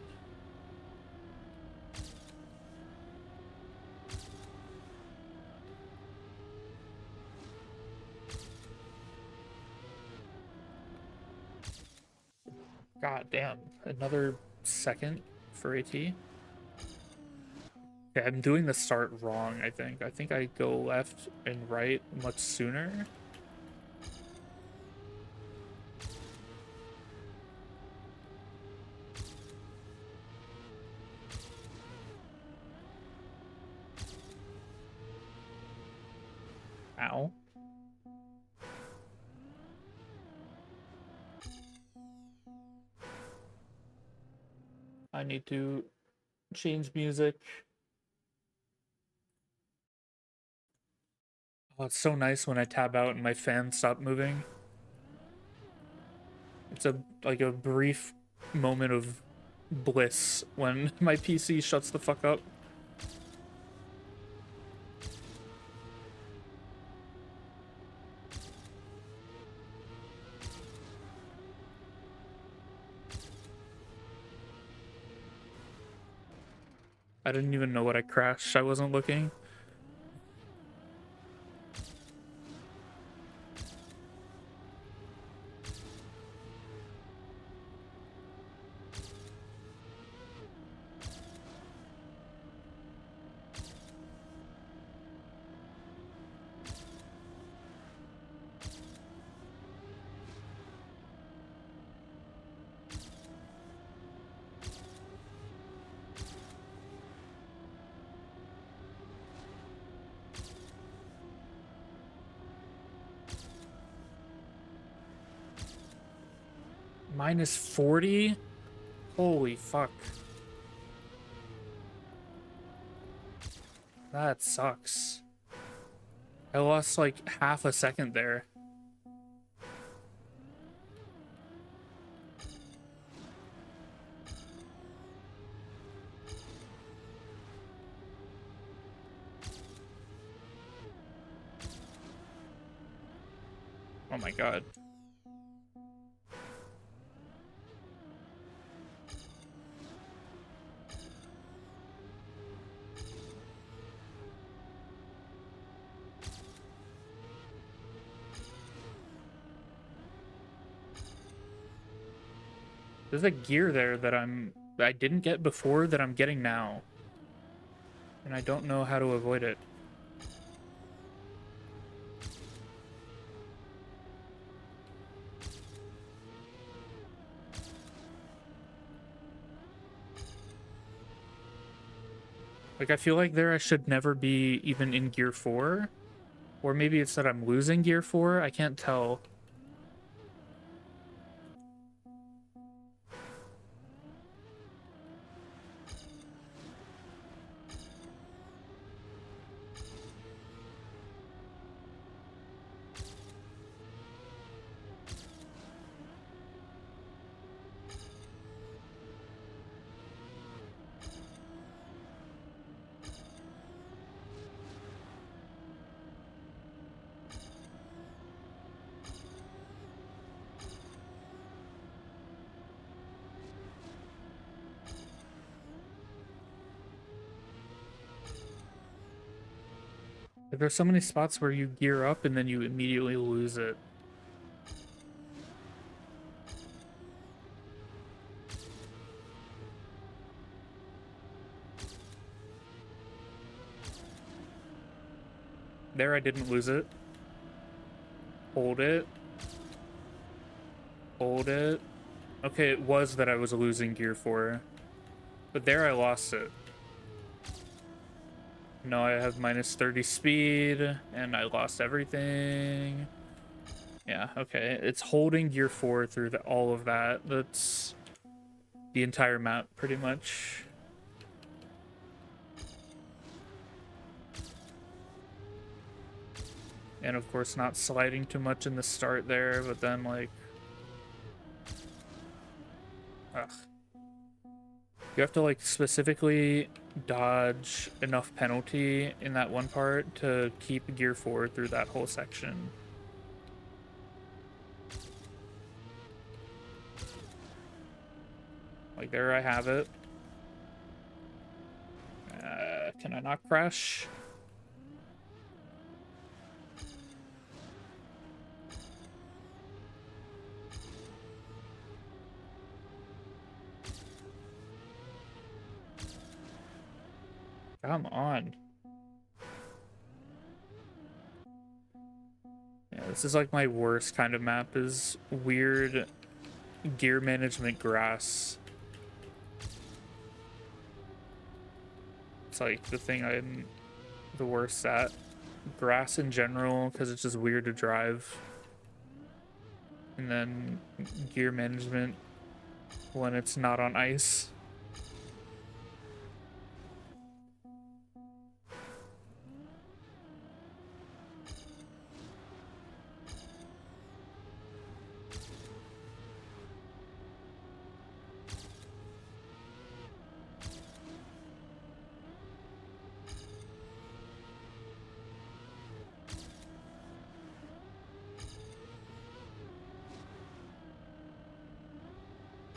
God damn, another second for AT. Okay, I'm doing the start wrong, I think. I think I go left and right much sooner. Ow. I need to change music. Oh, it's so nice when I tab out and my fan stopped moving. It's a like a brief moment of bliss when my PC shuts the fuck up. I didn't even know what I crashed. I wasn't looking. Minus 40? Holy fuck. That sucks. I lost like half a second there. Oh my god. There's a gear there that I didn't get before that I'm getting now. And I don't know how to avoid it. Like, I feel like there I should never be even in gear 4. Or maybe it's that I'm losing gear 4. I can't tell. There's so many spots where you gear up and then you immediately lose it. There, I didn't lose it. Hold it. Hold it. Okay, it was that I was losing gear 4. But there I lost it. No, I have minus 30 speed, and I lost everything. Yeah, okay. It's holding gear 4 through all of that. That's the entire map, pretty much. And of course, not sliding too much in the start there, but then, like... Ugh. You have to, like, specifically dodge enough penalty in that one part to keep gear 4 through that whole section. Like, there I have it. Can I not crash? Come on. Yeah, this is like my worst kind of map, is weird gear management grass. It's like the thing I'm the worst at. Grass in general, because it's just weird to drive. And then gear management when it's not on ice.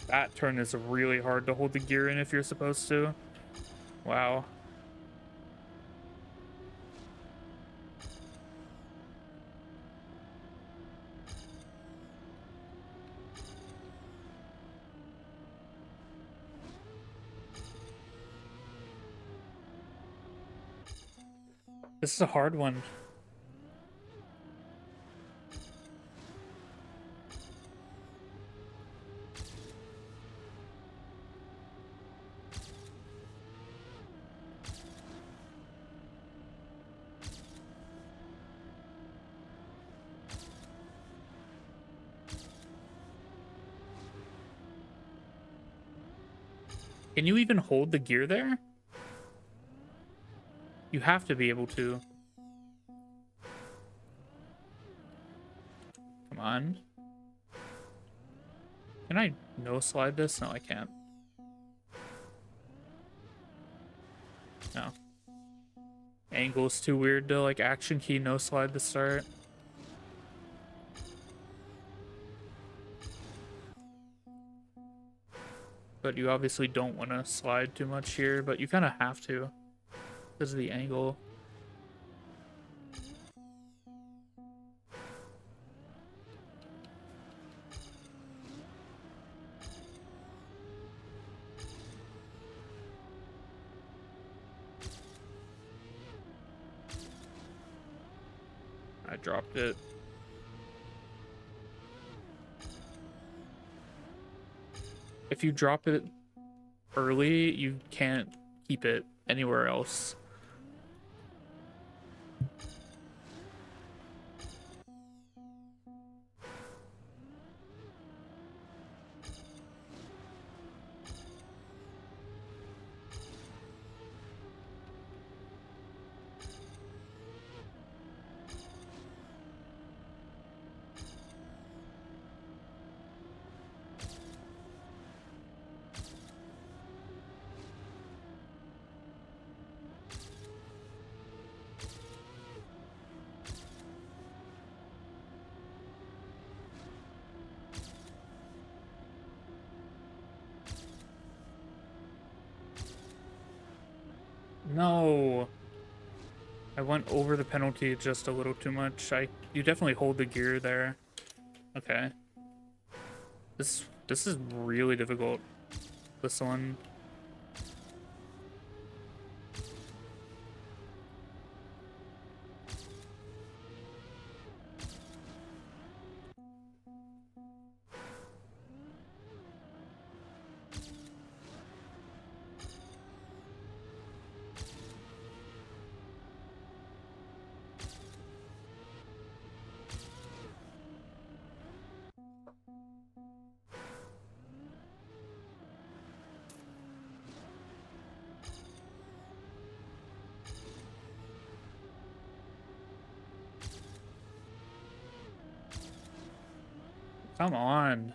That turn is really hard to hold the gear in if you're supposed to. Wow. This is a hard one. Can you even hold the gear there? You have to be able to. Come on. Can I no slide this? No, I can't. No. Angle's too weird to like action key no slide the start. But you obviously don't want to slide too much here, but you kind of have to because of the angle. I dropped it. If you drop it early, you can't keep it anywhere else. No. I went over the penalty just a little too much. You definitely hold the gear there. Okay. This is really difficult. This one. Come on.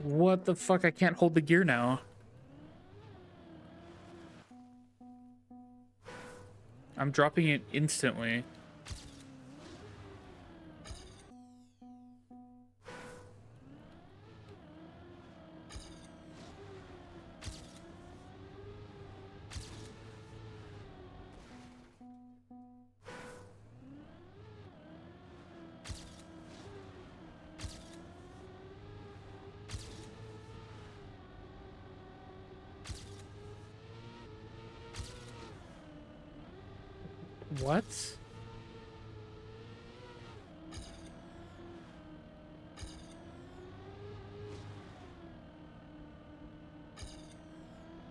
What the fuck? I can't hold the gear now. I'm dropping it instantly. What?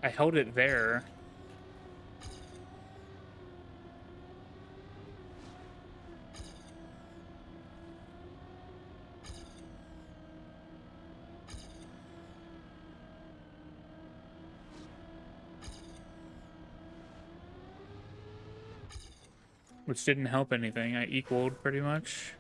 I held it there. Which didn't help anything. I equaled pretty much.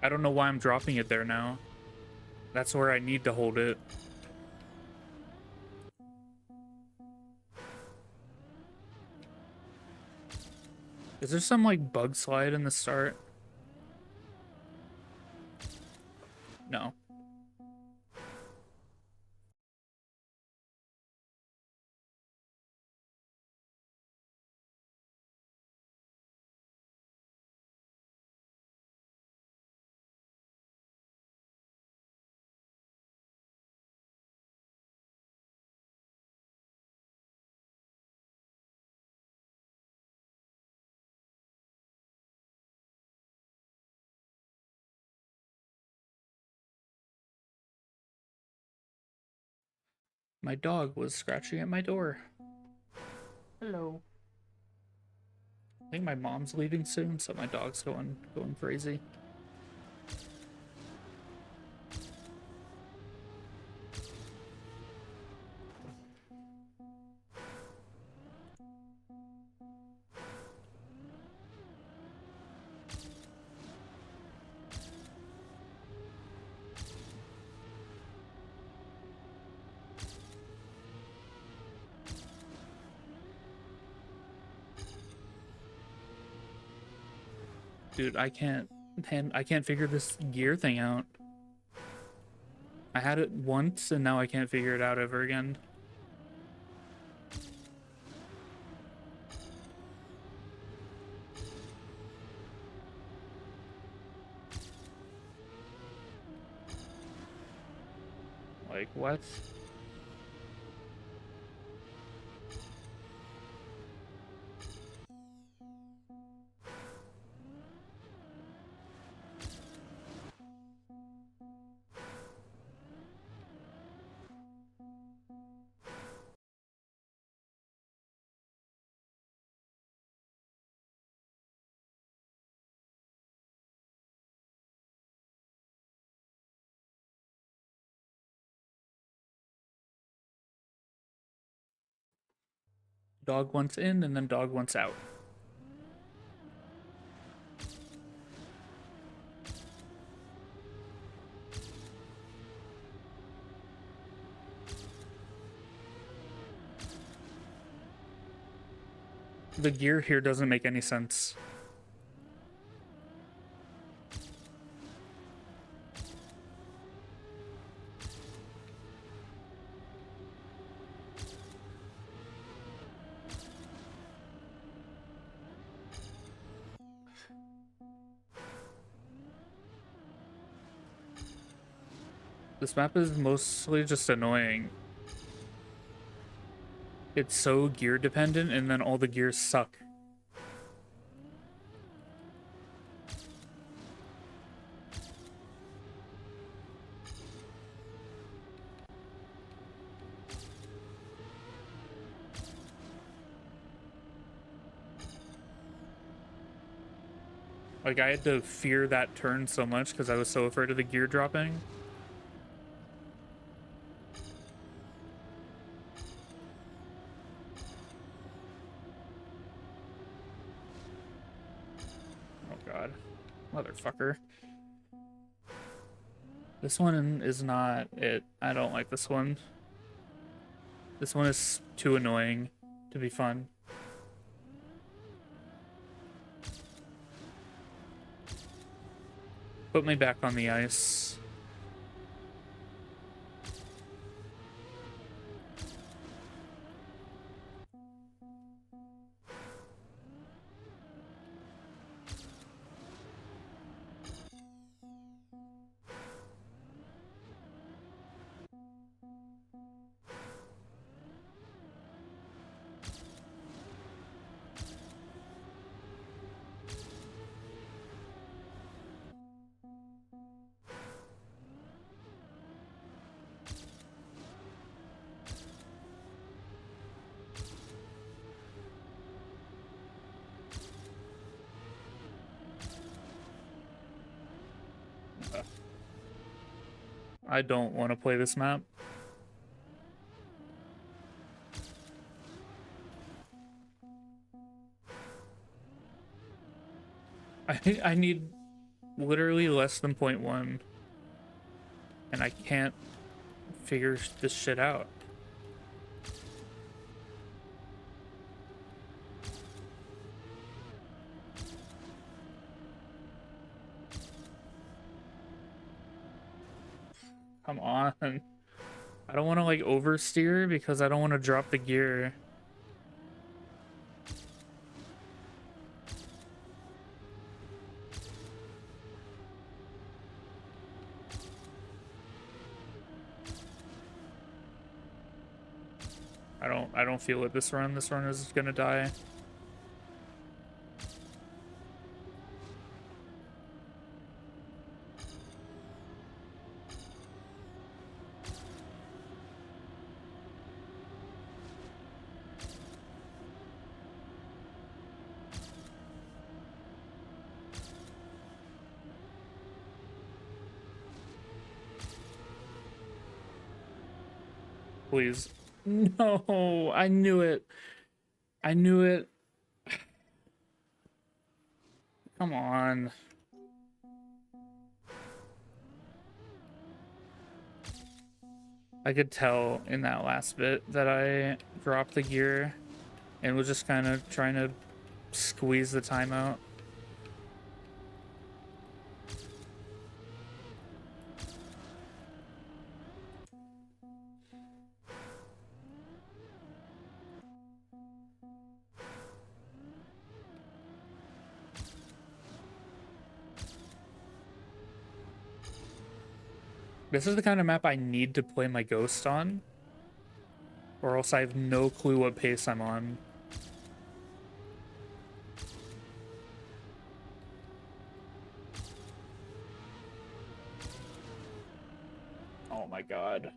I don't know why I'm dropping it there now. That's where I need to hold it. Is there some like bug slide in the start? No. My dog was scratching at my door. Hello. I think my mom's leaving soon, so my dog's going crazy. Dude, I can't figure this gear thing out. I had it once and now I can't figure it out ever again. Like, what? Dog once in and then dog once out. The gear here doesn't make any sense. This map is mostly just annoying. It's so gear dependent and then all the gears suck. Like, I had to fear that turn so much because I was so afraid of the gear dropping. Oh god. Motherfucker. This one is not it. I don't like this one. This one is too annoying to be fun. Put me back on the ice. I don't want to play this map. I need literally less than 0.1 and I can't figure this shit out. Come on. I don't want to like oversteer because I don't want to drop the gear. I don't feel it this run. This run is gonna die. Please. No, I knew it. I knew it. Come on. I could tell in that last bit that I dropped the gear and was just kind of trying to squeeze the time out. This is the kind of map I need to play my Ghost on, or else I have no clue what pace I'm on. Oh my god.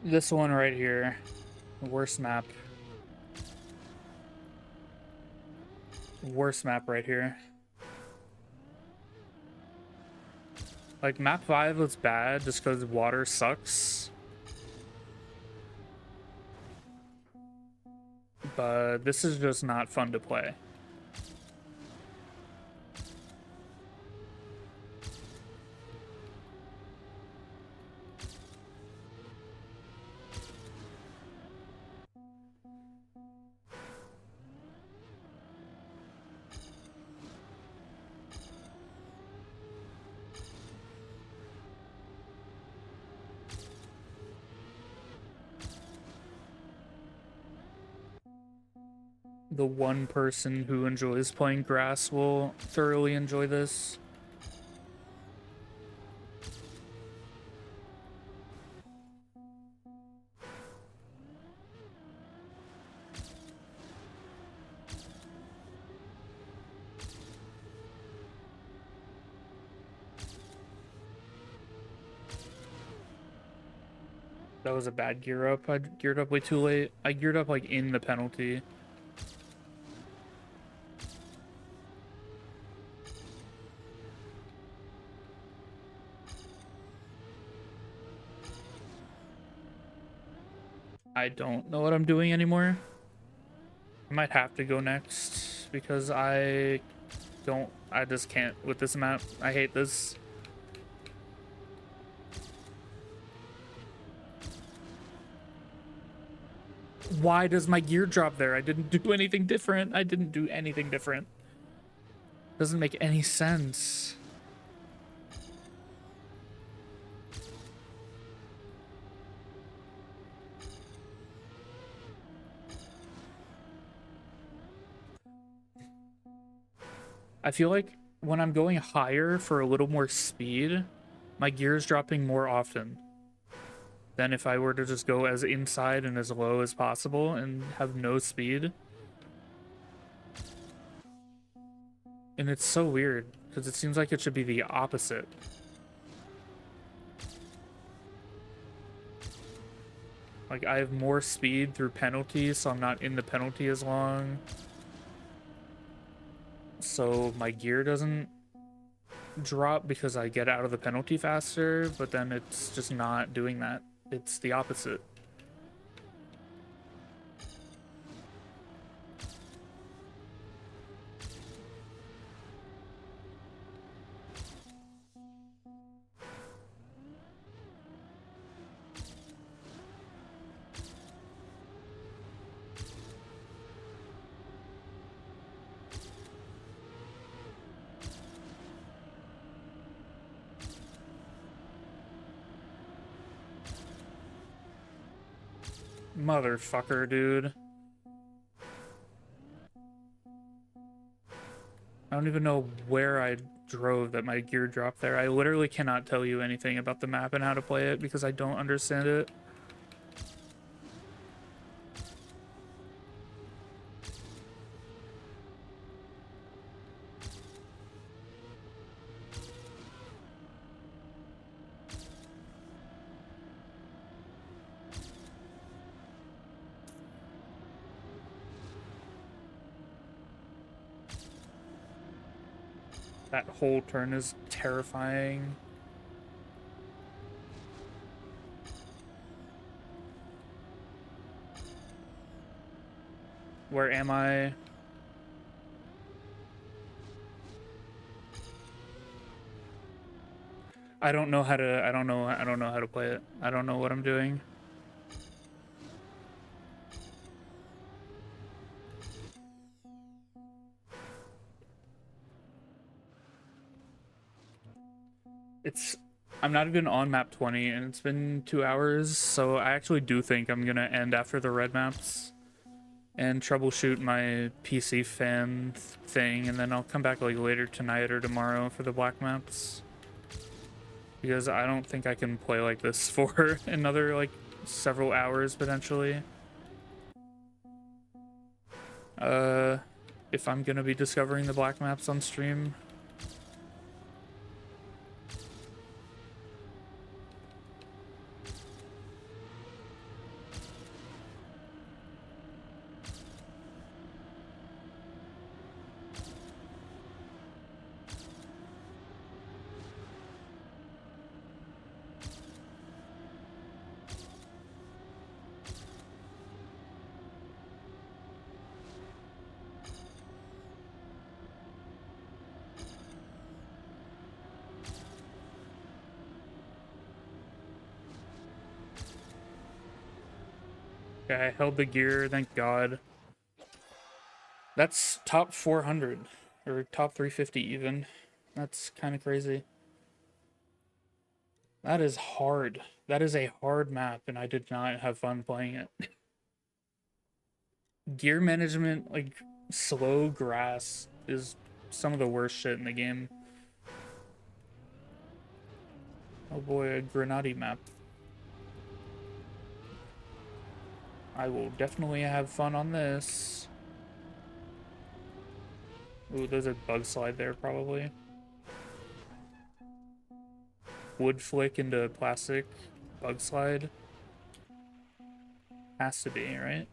This one right here. Worst map. Worst map right here. Like, map 5 was bad just because water sucks. But this is just not fun to play. The one person who enjoys playing grass will thoroughly enjoy this. That was a bad gear up. I geared up way too late. I geared up like in the penalty. I don't know what I'm doing anymore. I might have to go next because I just can't with this map. I hate this. Why does my gear drop there? I didn't do anything different. I didn't do anything different. Doesn't make any sense. I feel like when I'm going higher for a little more speed, my gear is dropping more often than if I were to just go as inside and as low as possible and have no speed. And it's so weird because it seems like it should be the opposite. Like, I have more speed through penalties, so I'm not in the penalty as long. So my gear doesn't drop because I get out of the penalty faster, but then it's just not doing that. It's the opposite. Motherfucker, dude. I don't even know where I drove that my gear dropped there. I literally cannot tell you anything about the map and how to play it because I don't understand it. That whole turn is terrifying. Where am I? I don't know how to I don't know how to play it. I don't know what I'm doing. I'm not even on map 20 and it's been 2 hours, so I actually do think I'm gonna end after the red maps and troubleshoot my PC fan thing, and then I'll come back like later tonight or tomorrow for the black maps. Because I don't think I can play like this for another like several hours potentially. If I'm gonna be discovering the black maps on stream. Okay, I held the gear, thank God. That's top 400 or top 350 even. That's kind of crazy. That is hard. That is a hard map, and I did not have fun playing it. Gear management, like slow grass, is some of the worst shit in the game. Oh boy, a Grenade map. I will definitely have fun on this. Ooh, there's a bug slide there, probably. Wood flick into plastic. Bug slide. Has to be, right?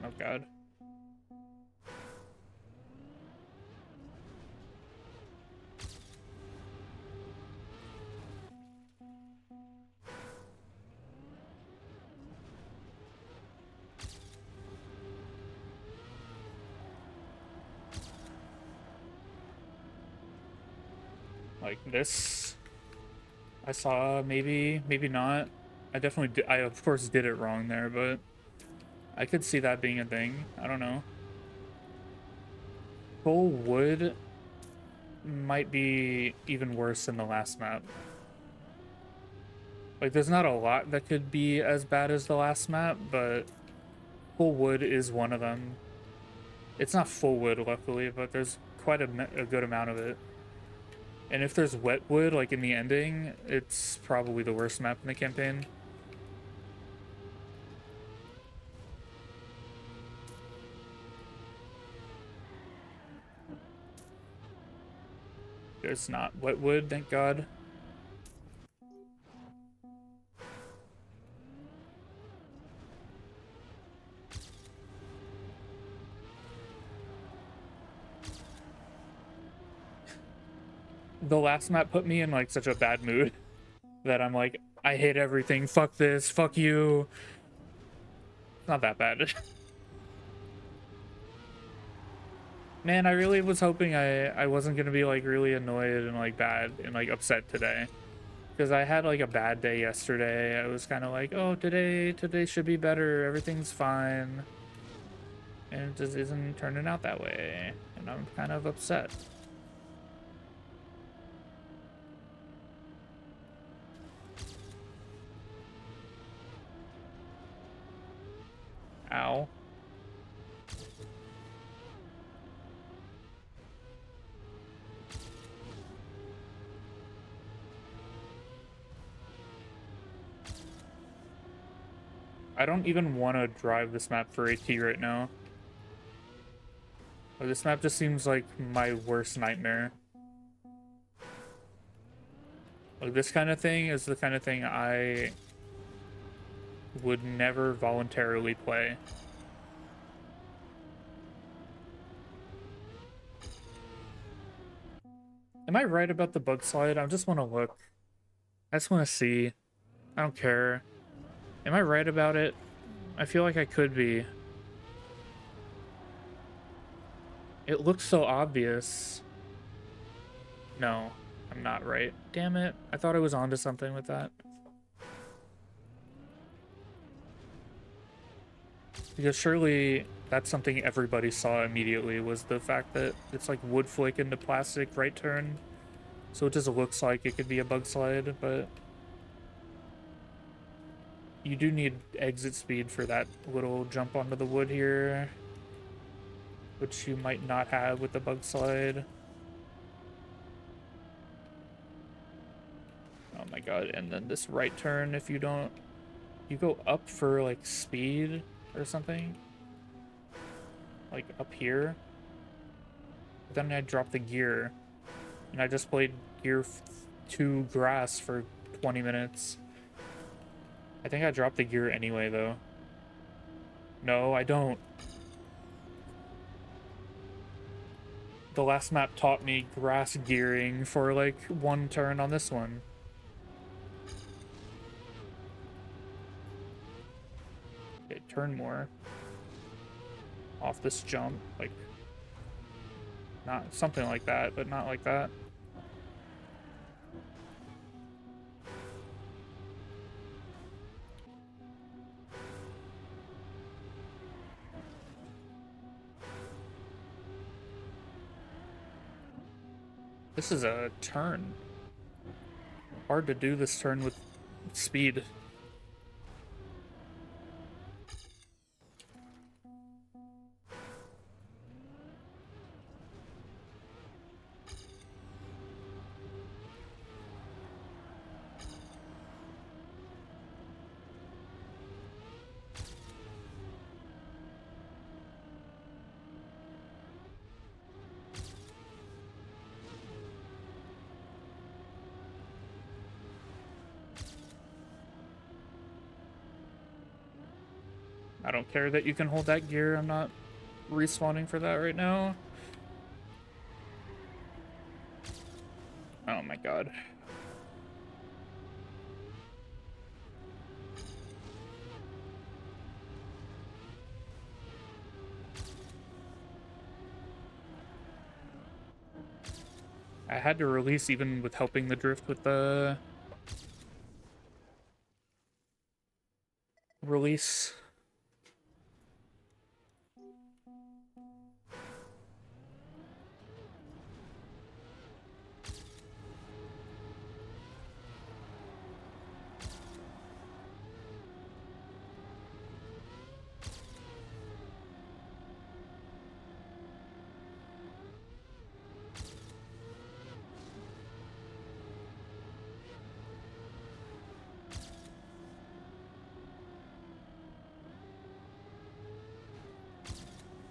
Oh god. Like this, I saw maybe not. I definitely did, I of course did it wrong there, but I could see that being a thing. I don't know. Full wood might be even worse than the last map. Like there's not a lot that could be as bad as the last map, but full wood is one of them. It's not full wood, luckily, but there's quite a good amount of it. And if there's wet wood, like in the ending, it's probably the worst map in the campaign. There's not wet wood, thank God. The last map put me in like such a bad mood that I'm like, I hate everything. Fuck this. Fuck you. Not that bad. Man, I really was hoping I wasn't gonna be like really annoyed and like bad and like upset today. Because I had like a bad day yesterday. I was kind of like, oh, today should be better. Everything's fine. And it just isn't turning out that way. And I'm kind of upset. Ow. I don't even want to drive this map for AT right now. This map just seems like my worst nightmare. Like, this kind of thing is the kind of thing I would never voluntarily play. Am I right about the bug slide? I just want to look. I just want to see. I don't care. Am I right about it? I feel like I could be. It looks so obvious. No, I'm not right. Damn it. I thought I was onto something with that. Because surely that's something everybody saw immediately, was the fact that it's like wood flake into plastic right turn. So it just looks like it could be a bug slide, but you do need exit speed for that little jump onto the wood here, which you might not have with the bug slide. Oh my god, and then this right turn, if you don't... You go up for, like, speed or something? Like, up here? But then I dropped the gear. And I just played gear 2 grass for 20 minutes. I think I dropped the gear anyway, though. No, I don't. The last map taught me grass gearing for, like, 1 turn on this one. Okay, turn more. Off this jump, like... Not something like that, but not like that. This is a turn. Hard to do this turn with speed. I don't care that you can hold that gear. I'm not respawning for that right now. Oh my god. I had to release even with helping the drift with the release.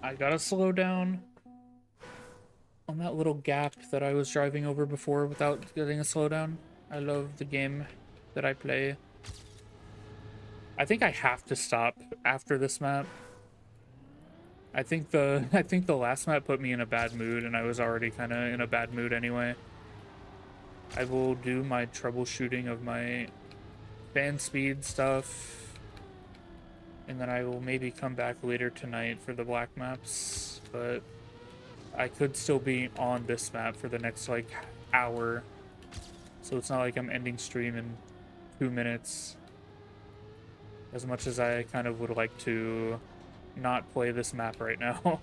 I gotta slow down on that little gap that I was driving over before without getting a slowdown. I love the game that I play. I think I have to stop after this map. I think the last map put me in a bad mood, and I was already kind of in a bad mood anyway. I will do my troubleshooting of my fan speed stuff, and then I will maybe come back later tonight for the black maps, but I could still be on this map for the next, like, hour So it's not like I'm ending stream in 2 minutes. As much as I kind of would like to not play this map right now.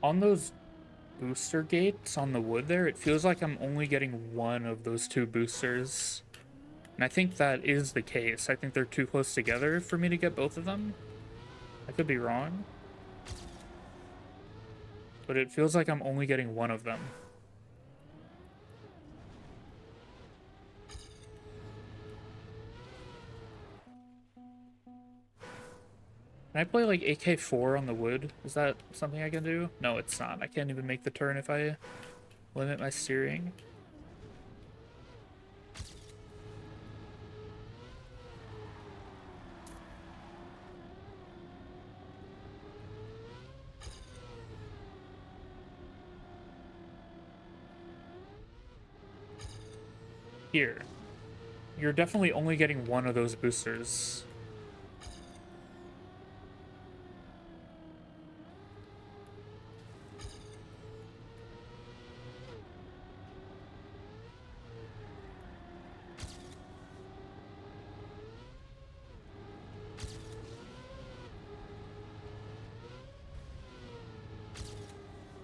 On those booster gates on the wood there, it feels like I'm only getting one of those two boosters. And I think that is the case. I think they're too close together for me to get both of them. I could be wrong. But it feels like I'm only getting one of them. Can I play like AK4 on the wood? Is that something I can do? No, it's not. I can't even make the turn if I limit my steering. Here. You're definitely only getting one of those boosters.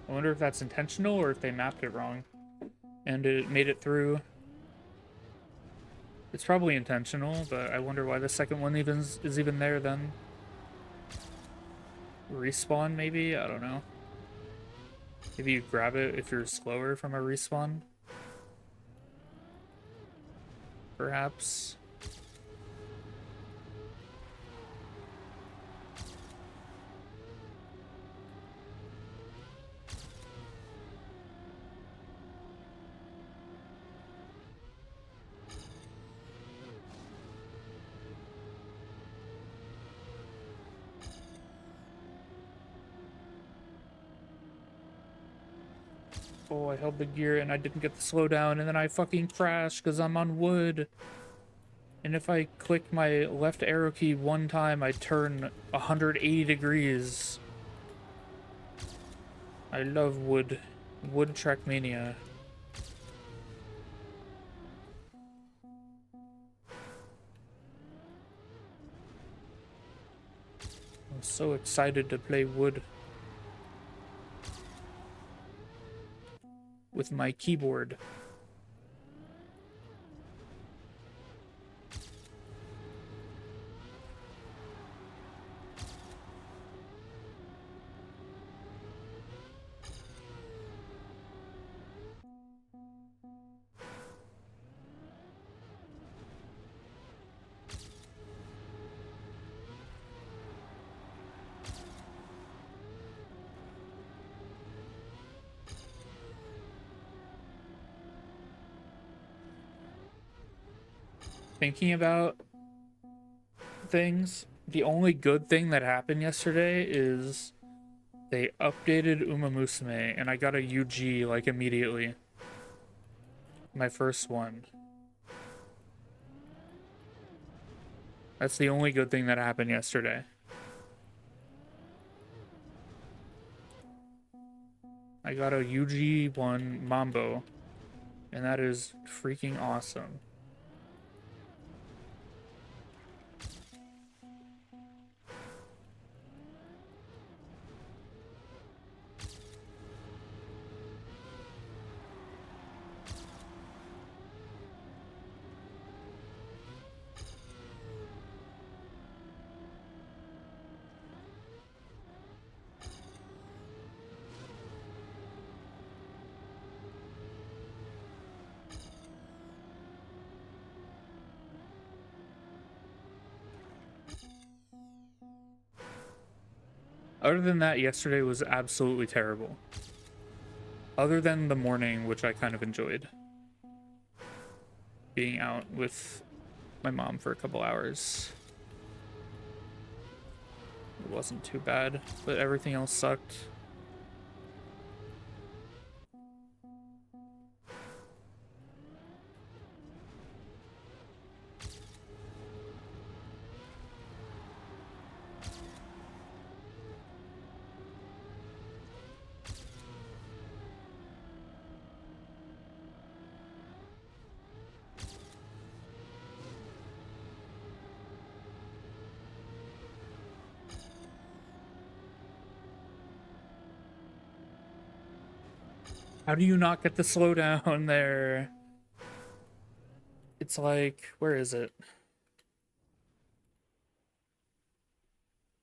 I wonder if that's intentional or if they mapped it wrong and it made it through. It's probably intentional, but I wonder why the second one is even there then. Respawn, maybe? I don't know. Maybe you grab it if you're slower from a respawn? Perhaps. Oh, I held the gear and I didn't get the slowdown, and then I fucking crashed because I'm on wood. And if I click my left arrow key one time, I turn 180 degrees. I love wood. Wood Trackmania. I'm so excited to play wood with my keyboard. Thinking about things, the only good thing that happened yesterday is they updated Uma Musume and I got a UG like immediately. My first one. That's the only good thing that happened yesterday. I got a UG1 Mambo, and that is freaking awesome. Other than that, yesterday was absolutely terrible. Other than the morning, which I kind of enjoyed. Being out with my mom for a couple hours. It wasn't too bad, but everything else sucked. How do you not get the slowdown there? It's like, where is it?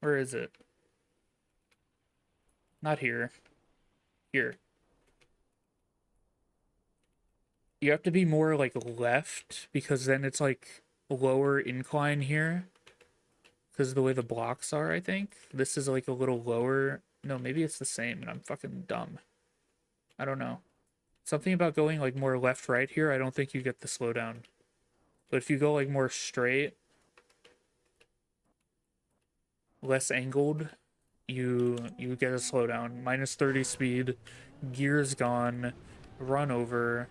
Where is it? Not here. Here. You have to be more like left because then it's like lower incline here. Because of the way the blocks are, I think. This is like a little lower. No, maybe it's the same and I'm fucking dumb. I don't know. Something about going like more left right here, I don't think you get the slowdown. But if you go like more straight, less angled, you get a slowdown. Minus 30 speed, gears gone, run over.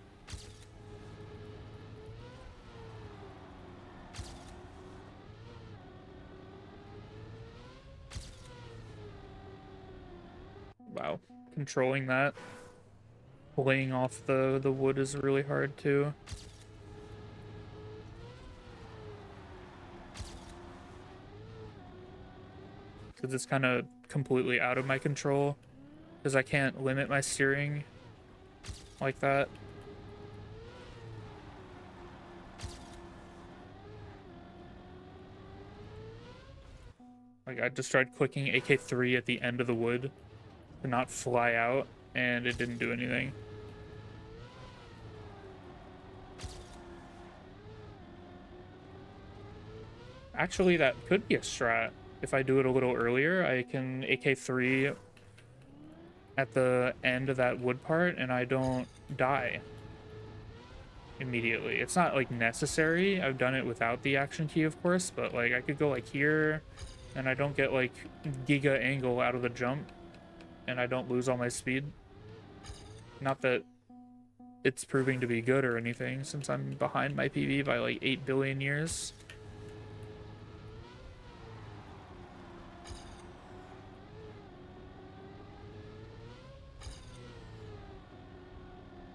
Wow. Controlling that. Pulling off the wood is really hard too. Because it's kind of completely out of my control. Because I can't limit my steering like that. Like I just tried clicking AK3 at the end of the wood to not fly out, and it didn't do anything. Actually, that could be a strat. If I do it a little earlier, I can AK3 at the end of that wood part, and I don't die immediately. It's not, like, necessary. I've done it without the action key, of course, but, like, I could go, like, here, and I don't get, like, giga angle out of the jump, and I don't lose all my speed. Not that it's proving to be good or anything, since I'm behind my PB by, like, 8 billion years.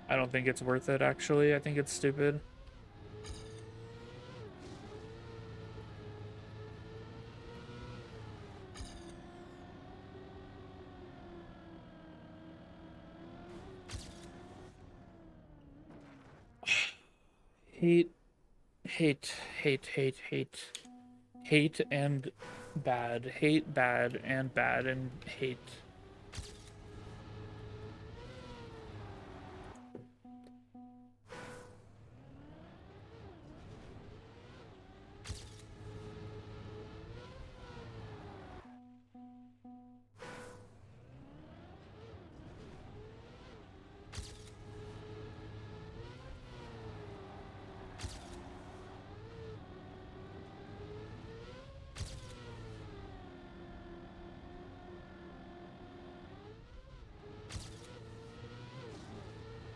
I don't think it's worth it, actually. I think it's stupid. Hate, hate, hate, hate, hate. Hate and bad. Hate, bad, and bad, and hate.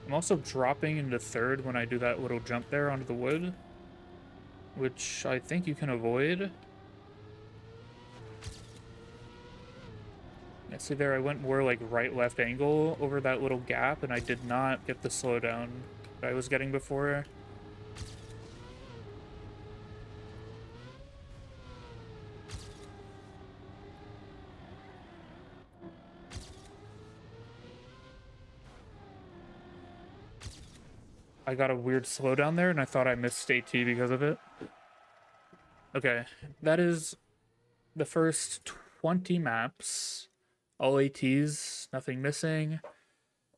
I'm also dropping into third when I do that little jump there onto the wood, which I think you can avoid. Yeah, see there, I went more like right-left angle over that little gap, and I did not get the slowdown that I was getting before. I got a weird slowdown there, and I thought I missed AT because of it. Okay, that is the first 20 maps. All ATs, nothing missing.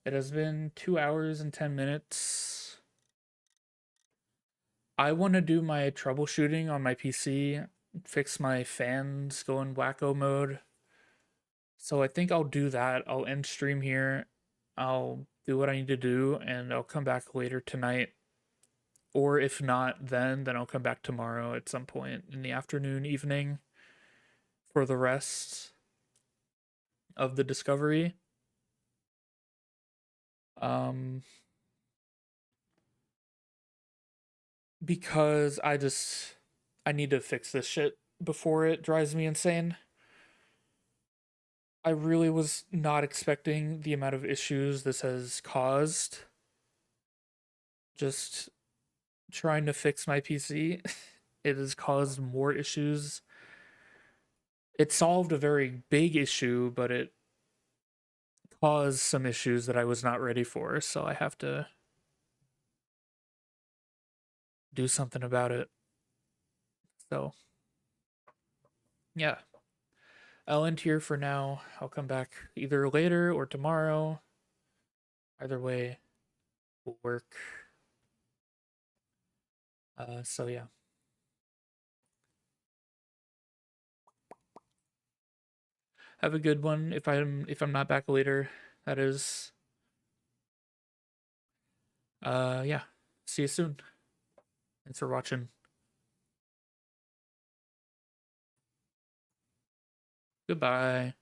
It has been 2 hours and 10 minutes. I want to do my troubleshooting on my PC, fix my fans, go in wacko mode. So I think I'll do that. I'll end stream here. I'll do what I need to do, and I'll come back later tonight. Or if not, then I'll come back tomorrow at some point in the afternoon, evening for the rest of the discovery. Um, because I need to fix this shit before it drives me insane. I really was not expecting the amount of issues this has caused. Just trying to fix my PC, it has caused more issues. It solved a very big issue, but it caused some issues that I was not ready for, so I have to do something about it. So, yeah. I'll end here for now. I'll come back either later or tomorrow. Either way will work. So yeah. Have a good one. If I'm not back later, that is. Yeah. See you soon. Thanks for watching. Goodbye.